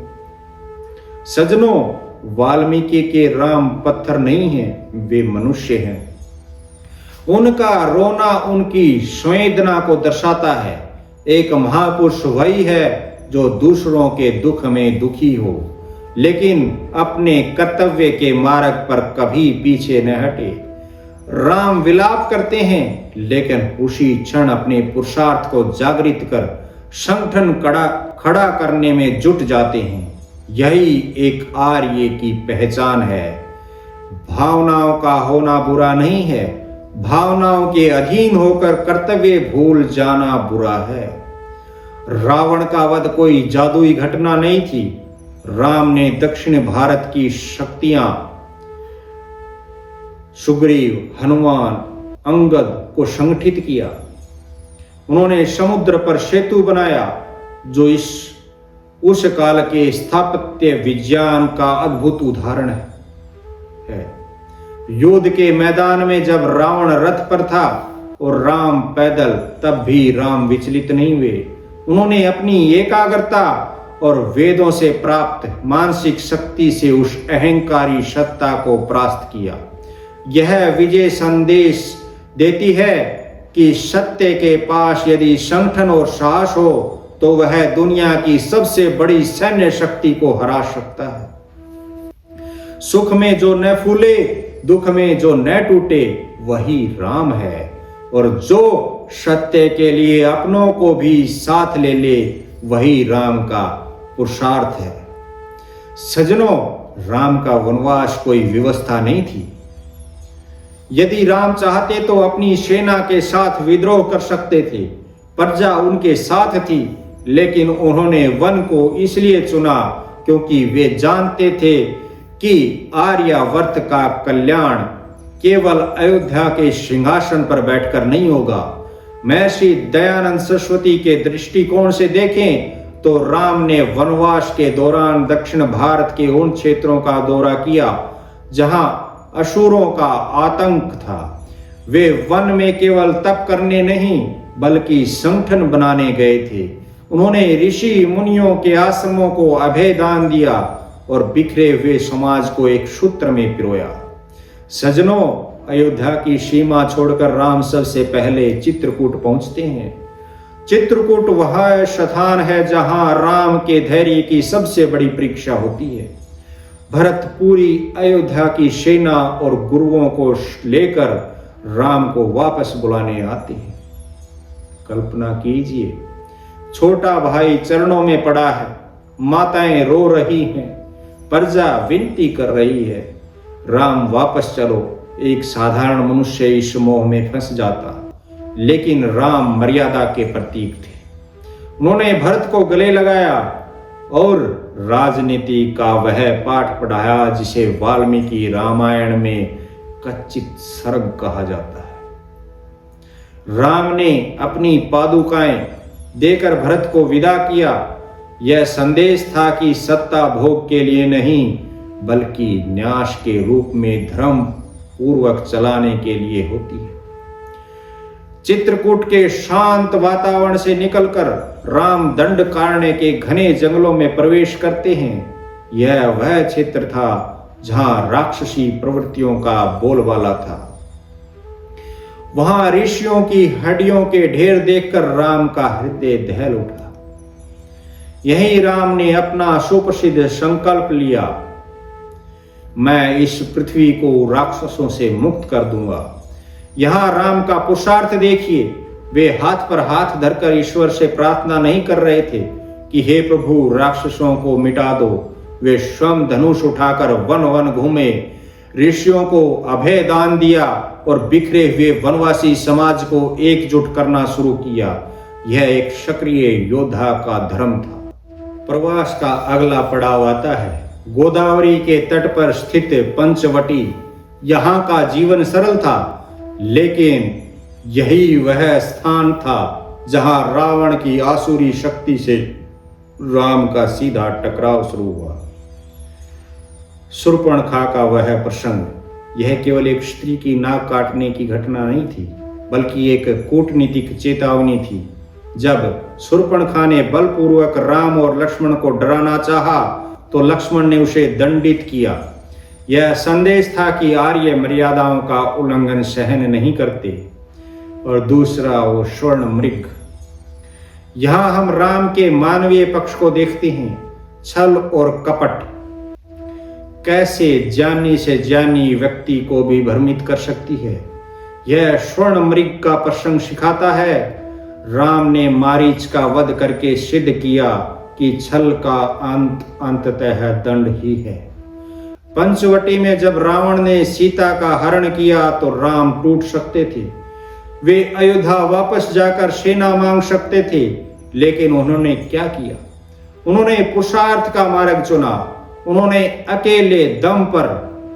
A: सज्जनों, वाल्मीकि के राम पत्थर नहीं हैं, वे मनुष्य हैं। उनका रोना उनकी संवेदना को दर्शाता है। एक महापुरुष वही है जो दूसरों के दुख में दुखी हो, लेकिन अपने कर्तव्य के मार्ग पर कभी पीछे न हटे। राम विलाप करते हैं, लेकिन उसी क्षण अपने पुरुषार्थ को जागृत कर संगठन खड़ा करने में जुट जाते हैं। यही एक आर्य की पहचान है। भावनाओं का होना बुरा नहीं है, भावनाओं के अधीन होकर कर्तव्य भूल जाना बुरा है। रावण का वध कोई जादुई घटना नहीं थी। राम ने दक्षिण भारत की शक्तियां सुग्रीव, हनुमान, अंगद को संगठित किया। उन्होंने समुद्र पर सेतु बनाया, जो उस काल के स्थापत्य विज्ञान का अद्भुत उदाहरण है। युद्ध के मैदान में जब रावण रथ पर था और राम पैदल, तब भी राम विचलित नहीं हुए। उन्होंने अपनी एकाग्रता और वेदों से प्राप्त मानसिक शक्ति से उस अहंकारी सत्ता को परास्त किया। यह विजय संदेश देती है कि सत्य के पास यदि संगठन और साहस हो तो वह दुनिया की सबसे बड़ी सैन्य शक्ति को हरा सकता है। सुख में जो न फूले, दुख में जो न टूटे, वही राम है। और जो सत्य के लिए अपनों को भी साथ ले ले, वही राम का पुरुषार्थ है। सज्जनों, राम का वनवास कोई व्यवस्था नहीं थी। यदि राम चाहते तो अपनी सेना के साथ विद्रोह कर सकते थे। प्रजा उनके साथ थी, लेकिन उन्होंने वन को इसलिए चुना क्योंकि वे जानते थे कि आर्यावर्त का कल्याण केवल अयोध्या के सिंहासन पर बैठकर नहीं होगा। महर्षि दयानंद सरस्वती के दृष्टिकोण से देखें तो राम ने वनवास के दौरान दक्षिण भारत के उन क्षेत्रों का दौरा किया जहां असुरों का आतंक था। वे वन में केवल तप करने नहीं बल्कि संगठन बनाने गए थे। उन्होंने ऋषि मुनियों के आश्रमों को अभय दान दिया और बिखरे हुए समाज को एक सूत्र में पिरोया। सज्जनों, अयोध्या की सीमा छोड़कर राम सबसे पहले चित्रकूट पहुंचते हैं। चित्रकूट वह स्थान है जहां राम के धैर्य की सबसे बड़ी परीक्षा होती है। भरत पूरी अयोध्या की सेना और गुरुओं को लेकर राम को वापस बुलाने आते हैं। कल्पना कीजिए, छोटा भाई चरणों में पड़ा है, माताएं रो रही हैं, प्रजा विनती कर रही है, राम वापस चलो। एक साधारण मनुष्य इस मोह में फंस जाता, लेकिन राम मर्यादा के प्रतीक थे। उन्होंने भरत को गले लगाया और राजनीति का वह पाठ पढ़ाया जिसे वाल्मीकि रामायण में कच्चित सर्ग कहा जाता है। राम ने अपनी पादुकाएं देकर भरत को विदा किया। यह संदेश था कि सत्ता भोग के लिए नहीं, बल्कि न्यास के रूप में धर्म पूर्वक चलाने के लिए होती है। चित्रकूट के शांत वातावरण से निकलकर राम दंडकारण्य के घने जंगलों में प्रवेश करते हैं। यह वह क्षेत्र था जहां राक्षसी प्रवृत्तियों का बोलबाला था। वहां ऋषियों की हड्डियों के ढेर देखकर राम का हृदय दहल उठा। यही राम ने अपना सुप्रसिद्ध संकल्प लिया, मैं इस पृथ्वी को राक्षसों से मुक्त कर दूंगा। यहां राम का पुरुषार्थ देखिए। वे हाथ पर हाथ धरकर ईश्वर से प्रार्थना नहीं कर रहे थे कि हे प्रभु राक्षसों को मिटा दो। वे स्वयं धनुष उठाकर वन वन घूमे, ऋषियों को अभय दान दिया और बिखरे हुए वनवासी समाज को एकजुट करना शुरू किया। यह एक सक्रिय योद्धा का धर्म था। प्रवास का अगला पड़ाव आता है गोदावरी के तट पर स्थित पंचवटी। यहाँ का जीवन सरल था, लेकिन यही वह स्थान था जहां रावण की आसुरी शक्ति से राम का सीधा टकराव शुरू हुआ। शूर्पणखा का वह प्रसंग यह केवल एक स्त्री की नाक काटने की घटना नहीं थी, बल्कि एक कूटनीतिक चेतावनी थी। जब शूर्पणखा ने बलपूर्वक राम और लक्ष्मण को डराना चाहा, तो लक्ष्मण ने उसे दंडित किया। यह संदेश था कि आर्य मर्यादाओं का उल्लंघन सहन नहीं करते। और दूसरा वो स्वर्ण मृग। यहां हम राम के मानवीय पक्ष को देखते हैं। छल और कपट कैसे जानी से जानी व्यक्ति को भी भ्रमित कर सकती है, यह स्वर्ण मृग का प्रसंग सिखाता है। राम ने मारीच का वध करके सिद्ध किया कि छल का अंत अंततः दंड ही है। पंचवटी में जब रावण ने सीता का हरण किया तो राम टूट सकते थे। वे अयोध्या वापस जाकर सेना मांग सकते थे, लेकिन उन्होंने क्या किया? उन्होंने पुरुषार्थ का मार्ग चुना। उन्होंने अकेले दम पर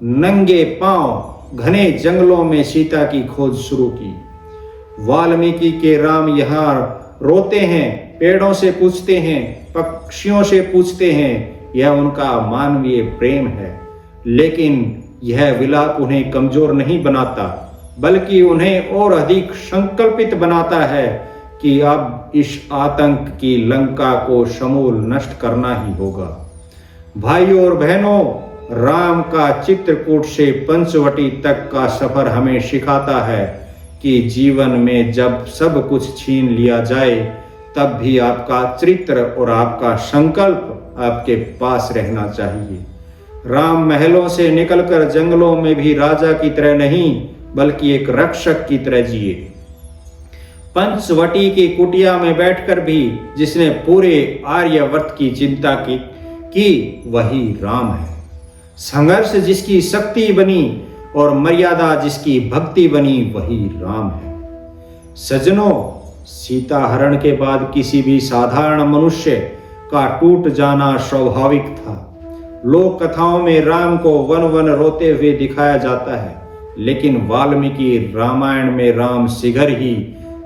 A: नंगे पांव घने जंगलों में सीता की खोज शुरू की। वाल्मीकि के राम यहाँ रोते हैं, पेड़ों से पूछते हैं, पक्षियों से पूछते हैं। यह उनका मानवीय प्रेम है, लेकिन यह विलाप उन्हें कमजोर नहीं बनाता, बल्कि उन्हें और अधिक संकल्पित बनाता है कि अब इस आतंक की लंका को समूल नष्ट करना ही होगा। भाइयों और बहनों, राम का चित्रकूट से पंचवटी तक का सफर हमें सिखाता है कि जीवन में जब सब कुछ छीन लिया जाए, तब भी आपका चरित्र और आपका संकल्प आपके पास रहना चाहिए। राम महलों से निकलकर जंगलों में भी राजा की तरह नहीं, बल्कि एक रक्षक की तरह जिए। पंचवटी की कुटिया में बैठकर भी जिसने पूरे आर्यावर्त की चिंता की वही राम है। संघर्ष जिसकी शक्ति बनी और मर्यादा जिसकी भक्ति बनी वही राम है। सज्जनों, सीता हरण के बाद किसी भी साधारण मनुष्य का टूट जाना स्वाभाविक था। लोक कथाओं में राम को वन वन रोते हुए दिखाया जाता है, लेकिन वाल्मीकि रामायण में राम शीघ्र ही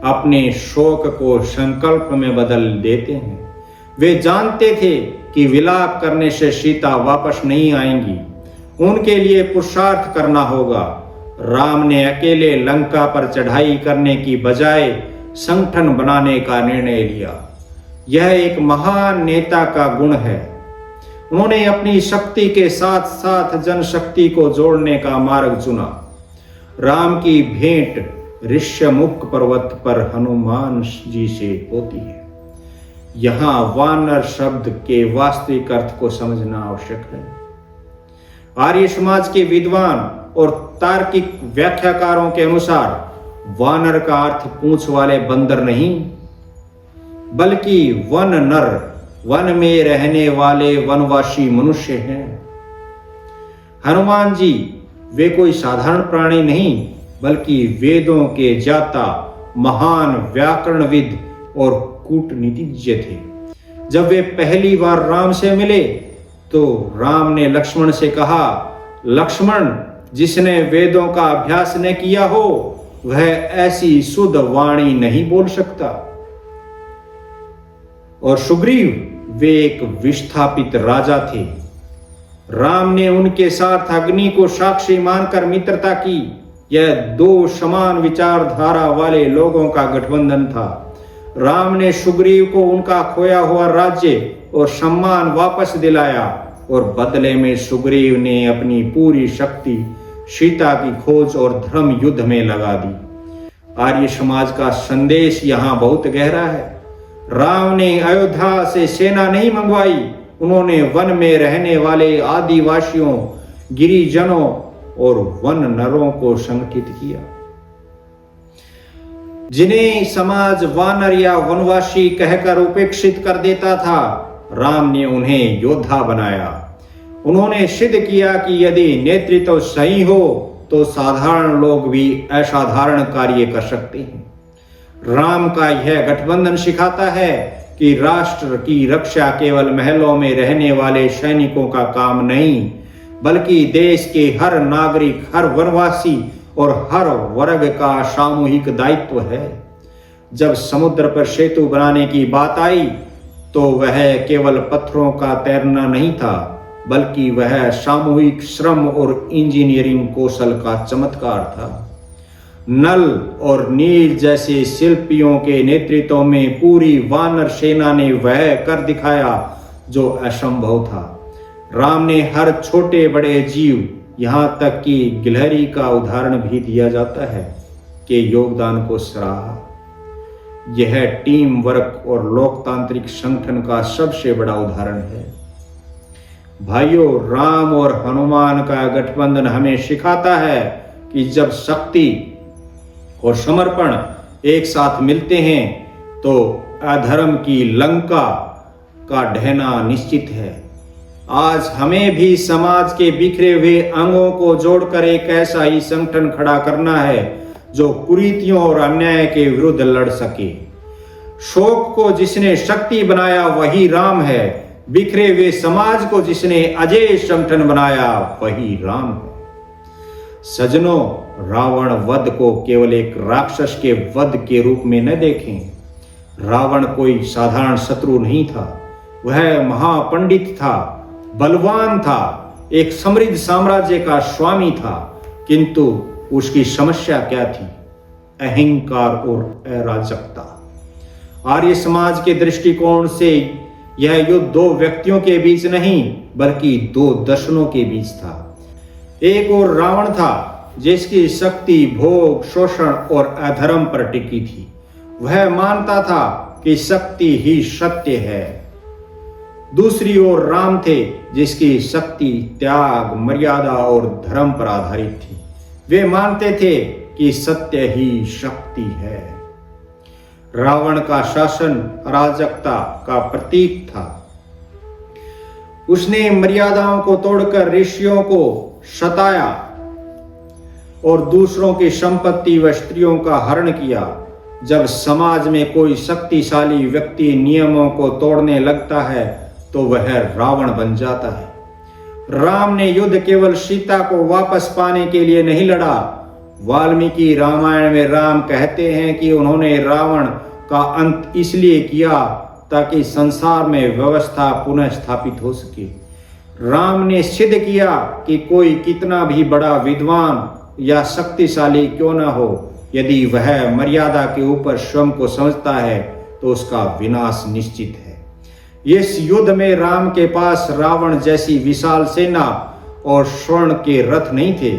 A: अपने शोक को संकल्प में बदल देते हैं। वे जानते थे कि विलाप करने से सीता वापस नहीं आएंगी, उनके लिए पुरुषार्थ करना होगा। राम ने अकेले लंका पर चढ़ाई करने की बजाय संगठन बनाने का निर्णय लिया। यह एक महान नेता का गुण है। उन्होंने अपनी शक्ति के साथ साथ जनशक्ति को जोड़ने का मार्ग चुना। राम की भेंट ऋष्यमुख पर्वत पर हनुमान जी से होती है। यहाँ वानर शब्द के वास्तविक अर्थ को समझना आवश्यक है। आर्य समाज के विद्वान और तार्किक व्याख्याकारों के अनुसार वानर का अर्थ पूंछ वाले बंदर नहीं, बल्कि वन नर, वन में रहने वाले वनवासी मनुष्य हैं। हनुमान जी वे कोई साधारण प्राणी नहीं बल्कि वेदों के ज्ञाता, महान व्याकरणविद और कूटनीतिज्ञ थे। जब वे पहली बार राम से मिले तो राम ने लक्ष्मण से कहा, लक्ष्मण, जिसने वेदों का अभ्यास न किया हो वह ऐसी शुद्ध वाणी नहीं बोल सकता। और सुग्रीव वे एक विस्थापित राजा थे। राम ने उनके साथ अग्नि को साक्षी मानकर मित्रता की। यह दो समान विचारधारा वाले लोगों का गठबंधन था। राम ने सुग्रीव को उनका खोया हुआ राज्य और सम्मान वापस दिलाया और बदले में सुग्रीव ने अपनी पूरी शक्ति सीता की खोज और धर्म युद्ध में लगा दी। आर्य समाज का संदेश यहाँ बहुत गहरा है। राम ने अयोध्या से सेना नहीं मंगवाई, उन्होंने वन में रहने वाले आदिवासियों, गिरिजनों और वन नरों को संगठित किया। जिन्हें समाज वानर या वनवासी कहकर उपेक्षित कर देता था, राम ने उन्हें योद्धा बनाया। उन्होंने सिद्ध किया कि यदि नेतृत्व सही हो तो साधारण लोग भी असाधारण कार्य कर सकते हैं। राम का यह गठबंधन सिखाता है कि राष्ट्र की रक्षा केवल महलों में रहने वाले सैनिकों का काम नहीं, बल्कि देश के हर नागरिक, हर वनवासी और हर वर्ग का सामूहिक दायित्व है। जब समुद्र पर सेतु बनाने की बात आई तो वह केवल पत्थरों का तैरना नहीं था, बल्कि वह सामूहिक श्रम और इंजीनियरिंग कौशल का चमत्कार था। नल और नील जैसे शिल्पियों के नेतृत्व में पूरी वानर सेना ने वह कर दिखाया जो असंभव था। राम ने हर छोटे बड़े जीव, यहाँ तक कि गिलहरी का उदाहरण भी दिया जाता है, के योगदान को सराहा। यह टीम वर्क और लोकतांत्रिक संगठन का सबसे बड़ा उदाहरण है। भाइयों, राम और हनुमान का गठबंधन हमें सिखाता है कि जब शक्ति और समर्पण एक साथ मिलते हैं तो अधर्म की लंका का ढहना निश्चित है। आज हमें भी समाज के बिखरे हुए अंगों को जोड़कर एक ऐसा ही संगठन खड़ा करना है जो कुरीतियों और अन्याय के विरुद्ध लड़ सके। शोक को जिसने शक्ति बनाया वही राम है। बिखरे हुए समाज को जिसने अजेय संगठन बनाया वही राम है। सजनों, रावण वध को केवल एक राक्षस के वध के रूप में न देखें। रावण कोई साधारण शत्रु नहीं था, वह महापंडित था, बलवान था, एक समृद्ध साम्राज्य का स्वामी था। किंतु उसकी समस्या क्या थी? अहंकार और अराजकता। आर्य समाज के दृष्टिकोण से यह युद्ध दो व्यक्तियों के बीच नहीं बल्कि दो दर्शनों के बीच था। एक और रावण था जिसकी शक्ति भोग, शोषण और अधर्म पर टिकी थी। वह मानता था कि शक्ति ही सत्य है। दूसरी ओर राम थे जिसकी शक्ति त्याग, मर्यादा और धर्म पर आधारित थी। वे मानते थे कि सत्य ही शक्ति है। रावण का शासन अराजकता का प्रतीक था। उसने मर्यादाओं को तोड़कर ऋषियों को सताया और दूसरों की संपत्ति व स्त्रियों का हरण किया। जब समाज में कोई शक्तिशाली व्यक्ति नियमों को तोड़ने लगता है तो वह रावण बन जाता है। राम ने युद्ध केवल सीता को वापस पाने के लिए नहीं लड़ा। वाल्मीकि रामायण में राम कहते हैं कि उन्होंने रावण का अंत इसलिए किया ताकि संसार में व्यवस्था पुनः स्थापित हो सके। राम ने सिद्ध किया कि कोई कितना भी बड़ा विद्वान या शक्तिशाली क्यों न हो, यदि वह मर्यादा के ऊपर स्वयं को समझता है तो उसका विनाश निश्चित है। इस युद्ध में राम के पास रावण जैसी विशाल सेना और स्वर्ण के रथ नहीं थे,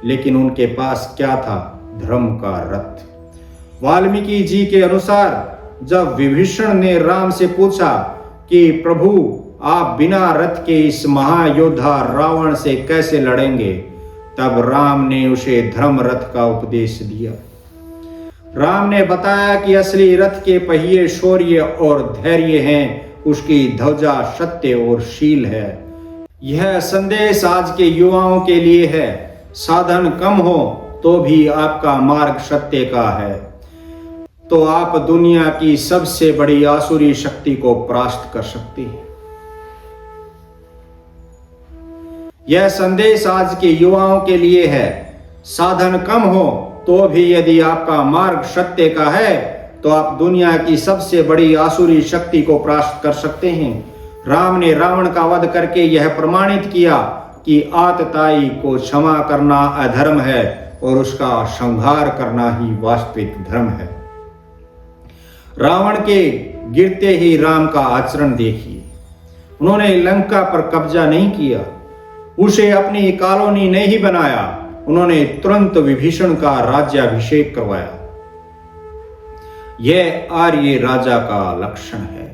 A: लेकिन उनके पास क्या था? धर्म का रथ। वाल्मीकि जी के अनुसार जब विभीषण ने राम से पूछा कि प्रभु, आप बिना रथ के इस महायोद्धा रावण से कैसे लड़ेंगे, तब राम ने उसे धर्म रथ का उपदेश दिया। राम ने बताया कि असली रथ के पहिए शौर्य और धैर्य हैं, उसकी ध्वजा सत्य और शील है। यह संदेश आज के युवाओं के लिए है। साधन कम हो तो भी आपका मार्ग सत्य का है, तो आप दुनिया की सबसे बड़ी आसुरी शक्ति को परास्त कर सकते हैं। यह संदेश आज के युवाओं के लिए है। साधन कम हो तो भी यदि आपका मार्ग सत्य का है तो आप दुनिया की सबसे बड़ी आसुरी शक्ति को परास्त कर सकते हैं। राम ने रावण का वध करके यह प्रमाणित किया कि आतताई को क्षमा करना अधर्म है और उसका संहार करना ही वास्तविक धर्म है। रावण के गिरते ही राम का आचरण देखिए। उन्होंने लंका पर कब्जा नहीं किया, उसे अपनी कॉलोनी नहीं बनाया, उन्होंने तुरंत विभीषण का राज्याभिषेक करवाया। यह आर्य राजा का लक्षण है।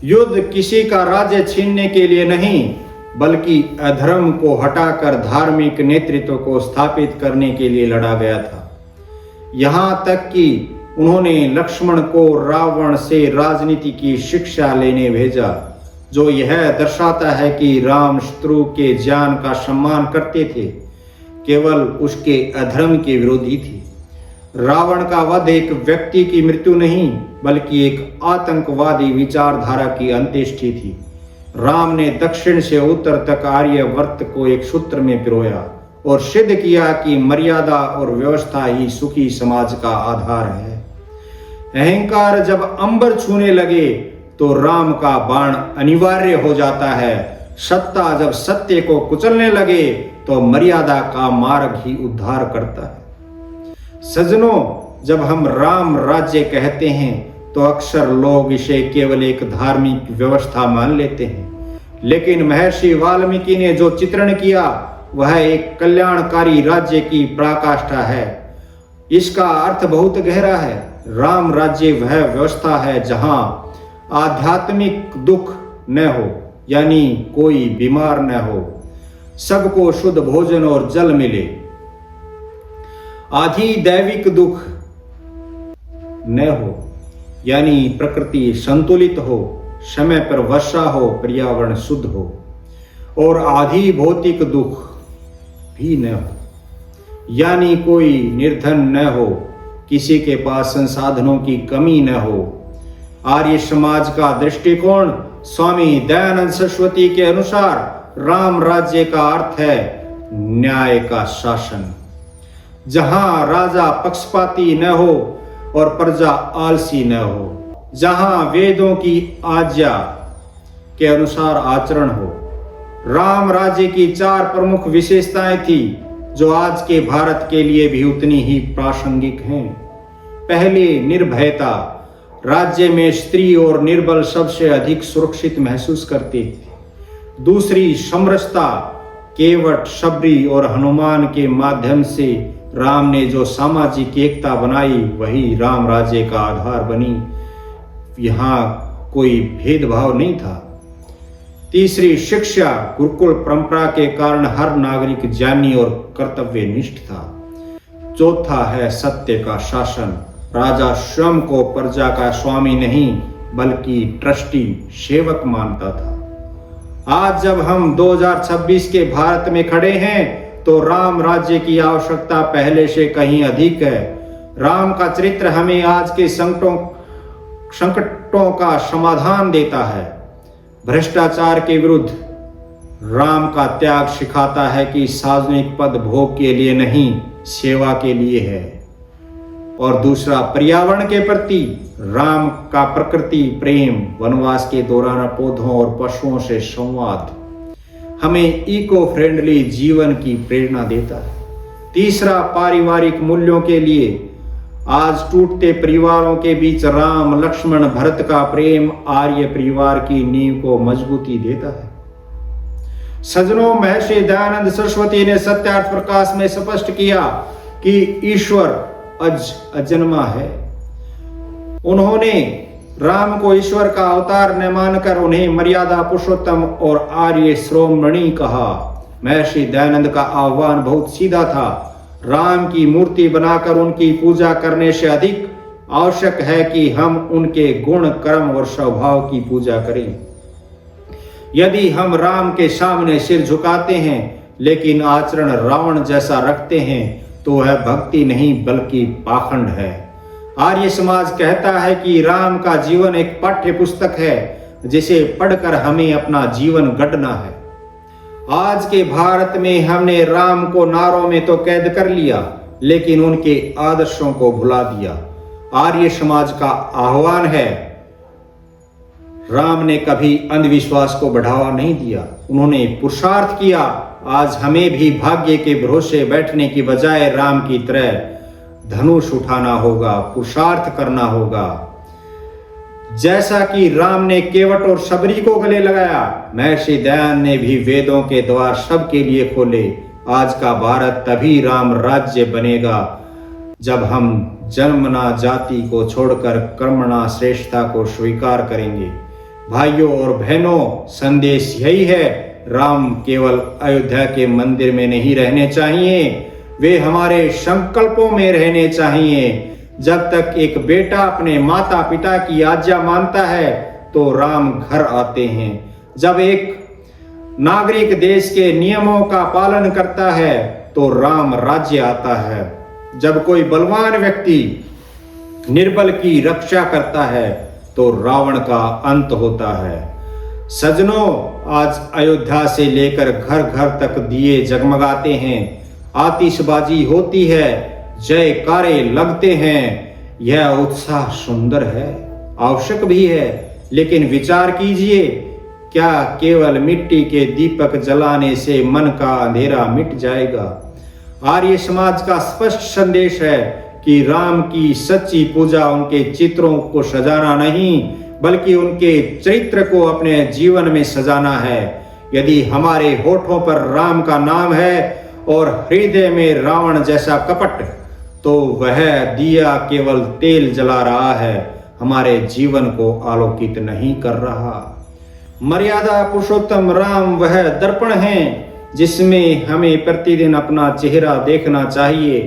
A: युद्ध किसी का राज्य छीनने के लिए नहीं, बल्कि अधर्म को हटाकर धार्मिक नेतृत्व को स्थापित करने के लिए लड़ा गया था। यहां तक कि उन्होंने लक्ष्मण को रावण से राजनीति की शिक्षा लेने भेजा, जो यह दर्शाता है कि राम शत्रु के जान का सम्मान करते थे, केवल उसके अधर्म के विरोधी थे। रावण का वध एक व्यक्ति की मृत्यु नहीं, बल्कि एक आतंकवादी विचारधारा की अंत्येष्टि थी। राम ने दक्षिण से उत्तर तक आर्यवर्त को एक सूत्र में पिरोया और सिद्ध किया कि मर्यादा और व्यवस्था ही सुखी समाज का आधार है। अहंकार जब अंबर छूने लगे तो राम का बाण अनिवार्य हो जाता है। सत्ता जब सत्य को कुचलने लगे तो मर्यादा का मार्ग ही उद्धार करता है। सज्जनों, जब हम राम राज्य कहते हैं तो अक्सर लोग इसे केवल एक धार्मिक व्यवस्था मान लेते हैं, लेकिन महर्षि वाल्मीकि ने जो चित्रण किया वह एक कल्याणकारी राज्य की पराकाष्ठा है। इसका अर्थ बहुत गहरा है। राम राज्य वह व्यवस्था है जहां आध्यात्मिक दुख न हो, यानी कोई बीमार न हो, सबको शुद्ध भोजन और जल मिले, आधी दैविक दुख न हो, यानी प्रकृति संतुलित हो, समय पर वर्षा हो, पर्यावरण शुद्ध हो, और आधी भौतिक दुख भी न हो, यानी कोई निर्धन न हो, किसी के पास संसाधनों की कमी न हो। आर्य समाज का दृष्टिकोण स्वामी दयानंद सरस्वती के अनुसार राम राज्य का अर्थ है न्याय का शासन, जहां राजा पक्षपाती न हो और प्रजा आलसी न हो, जहां वेदों की आज्ञा के अनुसार आचरण हो। राम राज्य की 4 प्रमुख विशेषताएं थी जो आज के भारत के लिए भी उतनी ही प्रासंगिक हैं। पहली, निर्भयता। राज्य में स्त्री और निर्बल सबसे अधिक सुरक्षित महसूस करते थे। दूसरी, समरसता। केवट, शबरी और हनुमान के माध्यम से राम ने जो सामाजिक एकता बनाई वही राम राज्य का आधार बनी। यहाँ कोई भेदभाव नहीं था। तीसरी, शिक्षा। गुरुकुल परंपरा के कारण हर नागरिक ज्ञानी और कर्तव्यनिष्ठ था। चौथा है सत्य का शासन। राजा स्वयं को प्रजा का स्वामी नहीं बल्कि ट्रस्टी, सेवक मानता था। आज जब हम 2026 के भारत में खड़े हैं तो राम राज्य की आवश्यकता पहले से कहीं अधिक है। राम का चरित्र हमें आज के संकटों का समाधान देता है। भ्रष्टाचार के विरुद्ध राम का त्याग सिखाता है कि सार्वजनिक पद भोग के लिए नहीं, सेवा के लिए है। और दूसरा, पर्यावरण के प्रति राम का प्रकृति प्रेम, वनवास के दौरान पौधों और पशुओं से संवाद हमें इको फ्रेंडली जीवन की प्रेरणा देता है। तीसरा, पारिवारिक मूल्यों के लिए आज टूटते परिवारों के बीच राम, लक्ष्मण, भरत का प्रेम आर्य परिवार की नींव को मजबूती देता है। सज्जनों, महर्षि दयानंद सरस्वती ने सत्यार्थ प्रकाश में स्पष्ट किया कि ईश्वर अजन्मा है। उन्होंने राम को ईश्वर का अवतार न मानकर उन्हें मर्यादा पुरुषोत्तम और आर्य श्रोमणी कहा। महर्षि दयानंद का आह्वान बहुत सीधा था। राम की मूर्ति बनाकर उनकी पूजा करने से अधिक आवश्यक है कि हम उनके गुण, कर्म और स्वभाव की पूजा करें। यदि हम राम के सामने सिर झुकाते हैं लेकिन आचरण रावण जैसा रखते हैं तो वह भक्ति नहीं बल्कि पाखंड है। आर्य समाज कहता है कि राम का जीवन एक पाठ्य पुस्तक है जिसे पढ़कर हमें अपना जीवन गढ़ना है। आज के भारत में हमने राम को नारों में तो कैद कर लिया लेकिन उनके आदर्शों को भुला दिया। आर्य समाज का आह्वान है, राम ने कभी अंधविश्वास को बढ़ावा नहीं दिया, उन्होंने पुरुषार्थ किया। आज हमें भी भाग्य के भरोसे बैठने की बजाय राम की तरह धनुष उठाना होगा, पुरुषार्थ करना होगा। जैसा कि राम ने केवट और शबरी को गले लगाया, महर्षि दयानंद ने भी वेदों के द्वार सबके लिए खोले। आज का भारत तभी राम राज्य बनेगा जब हम जन्मना जाति को छोड़कर कर्मणा श्रेष्ठता को स्वीकार करेंगे। भाइयों और बहनों, संदेश यही है, राम केवल अयोध्या के मंदिर में नहीं रहने चाहिए, वे हमारे संकल्पों में रहने चाहिए। जब तक एक बेटा अपने माता पिता की आज्ञा मानता है तो राम घर आते हैं। जब एक नागरिक देश के नियमों का पालन करता है तो राम राज्य आता है। जब कोई बलवान व्यक्ति निर्बल की रक्षा करता है तो रावण का अंत होता है। सज्जनों, आज अयोध्या से लेकर घर घर तक दिए जगमगाते हैं, आतिशबाजी होती है, जयकारे लगते हैं। यह उत्साह सुंदर है, आवश्यक भी है, लेकिन विचार कीजिए, क्या केवल मिट्टी के दीपक जलाने से मन का अंधेरा मिट जाएगा? आर्य समाज का स्पष्ट संदेश है कि राम की सच्ची पूजा उनके चित्रों को सजाना नहीं बल्कि उनके चरित्र को अपने जीवन में सजाना है। यदि हमारे होठों पर राम का नाम है और हृदय में रावण जैसा कपट, तो वह दिया केवल तेल जला रहा है, हमारे जीवन को आलोकित नहीं कर रहा। मर्यादा पुरुषोत्तम राम वह दर्पण है जिसमें हमें प्रतिदिन अपना चेहरा देखना चाहिए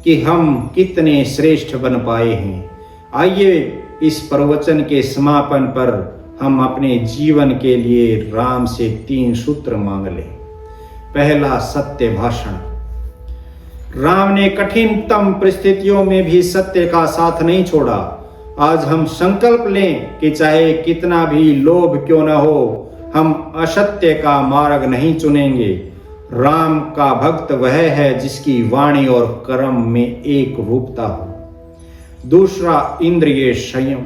A: कि हम कितने श्रेष्ठ बन पाए हैं। आइए इस प्रवचन के समापन पर हम अपने जीवन के लिए राम से 3 सूत्र मांग लें। पहला, सत्य भाषण। राम ने कठिनतम परिस्थितियों में भी सत्य का साथ नहीं छोड़ा। आज हम संकल्प लें कि चाहे कितना भी लोभ क्यों न हो, हम असत्य का मार्ग नहीं चुनेंगे। राम का भक्त वह है जिसकी वाणी और कर्म में एक रूपता हो। दूसरा, इंद्रिय संयम।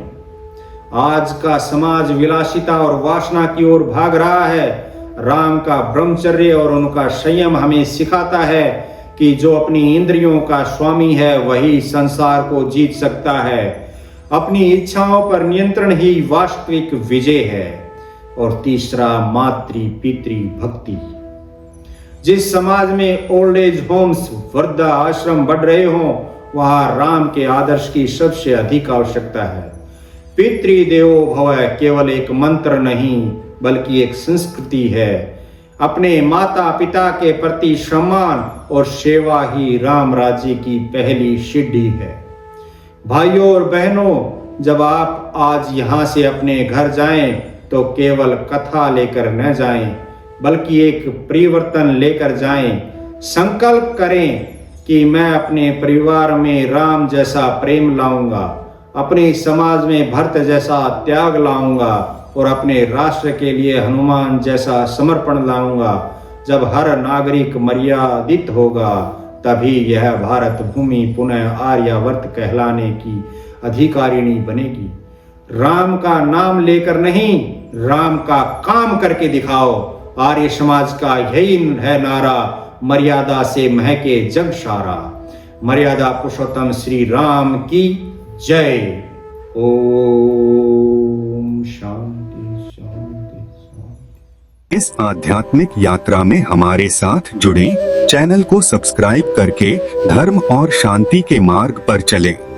A: आज का समाज विलासिता और वासना की ओर भाग रहा है। राम का ब्रह्मचर्य और उनका संयम हमें सिखाता है कि जो अपनी इंद्रियों का स्वामी है वही संसार को जीत सकता है। अपनी इच्छाओं पर नियंत्रण ही वास्तविक विजय है। और तीसरा, मातृ पितृ भक्ति। जिस समाज में ओल्ड एज होम्स, वृद्धा आश्रम बढ़ रहे हों, वहां राम के आदर्श की सबसे अधिक आवश्यकता है। पितृदेवो भव केवल एक मंत्र नहीं बल्कि एक संस्कृति है। अपने माता पिता के प्रति सम्मान और सेवा ही राम राज्य की पहली सीढ़ी है। भाइयों और बहनों, जब आप आज यहाँ से अपने घर जाएं तो केवल कथा लेकर न जाएं बल्कि एक परिवर्तन लेकर जाएं। संकल्प करें कि मैं अपने परिवार में राम जैसा प्रेम लाऊंगा, अपने समाज में भरत जैसा त्याग लाऊंगा और अपने राष्ट्र के लिए हनुमान जैसा समर्पण लाऊंगा। जब हर नागरिक मर्यादित होगा तभी यह भारत भूमि पुनः आर्यावर्त कहलाने की अधिकारिणी बनेगी। राम का नाम लेकर नहीं, राम का काम करके दिखाओ। आर्य समाज का यही है नारा, मर्यादा से महके जग सारा। मर्यादा पुरुषोत्तम श्री राम की जय। ओम शांति शांति शांति।
B: इस आध्यात्मिक यात्रा में हमारे साथ जुड़ें, चैनल को सब्सक्राइब करके धर्म और शांति के मार्ग पर चलें।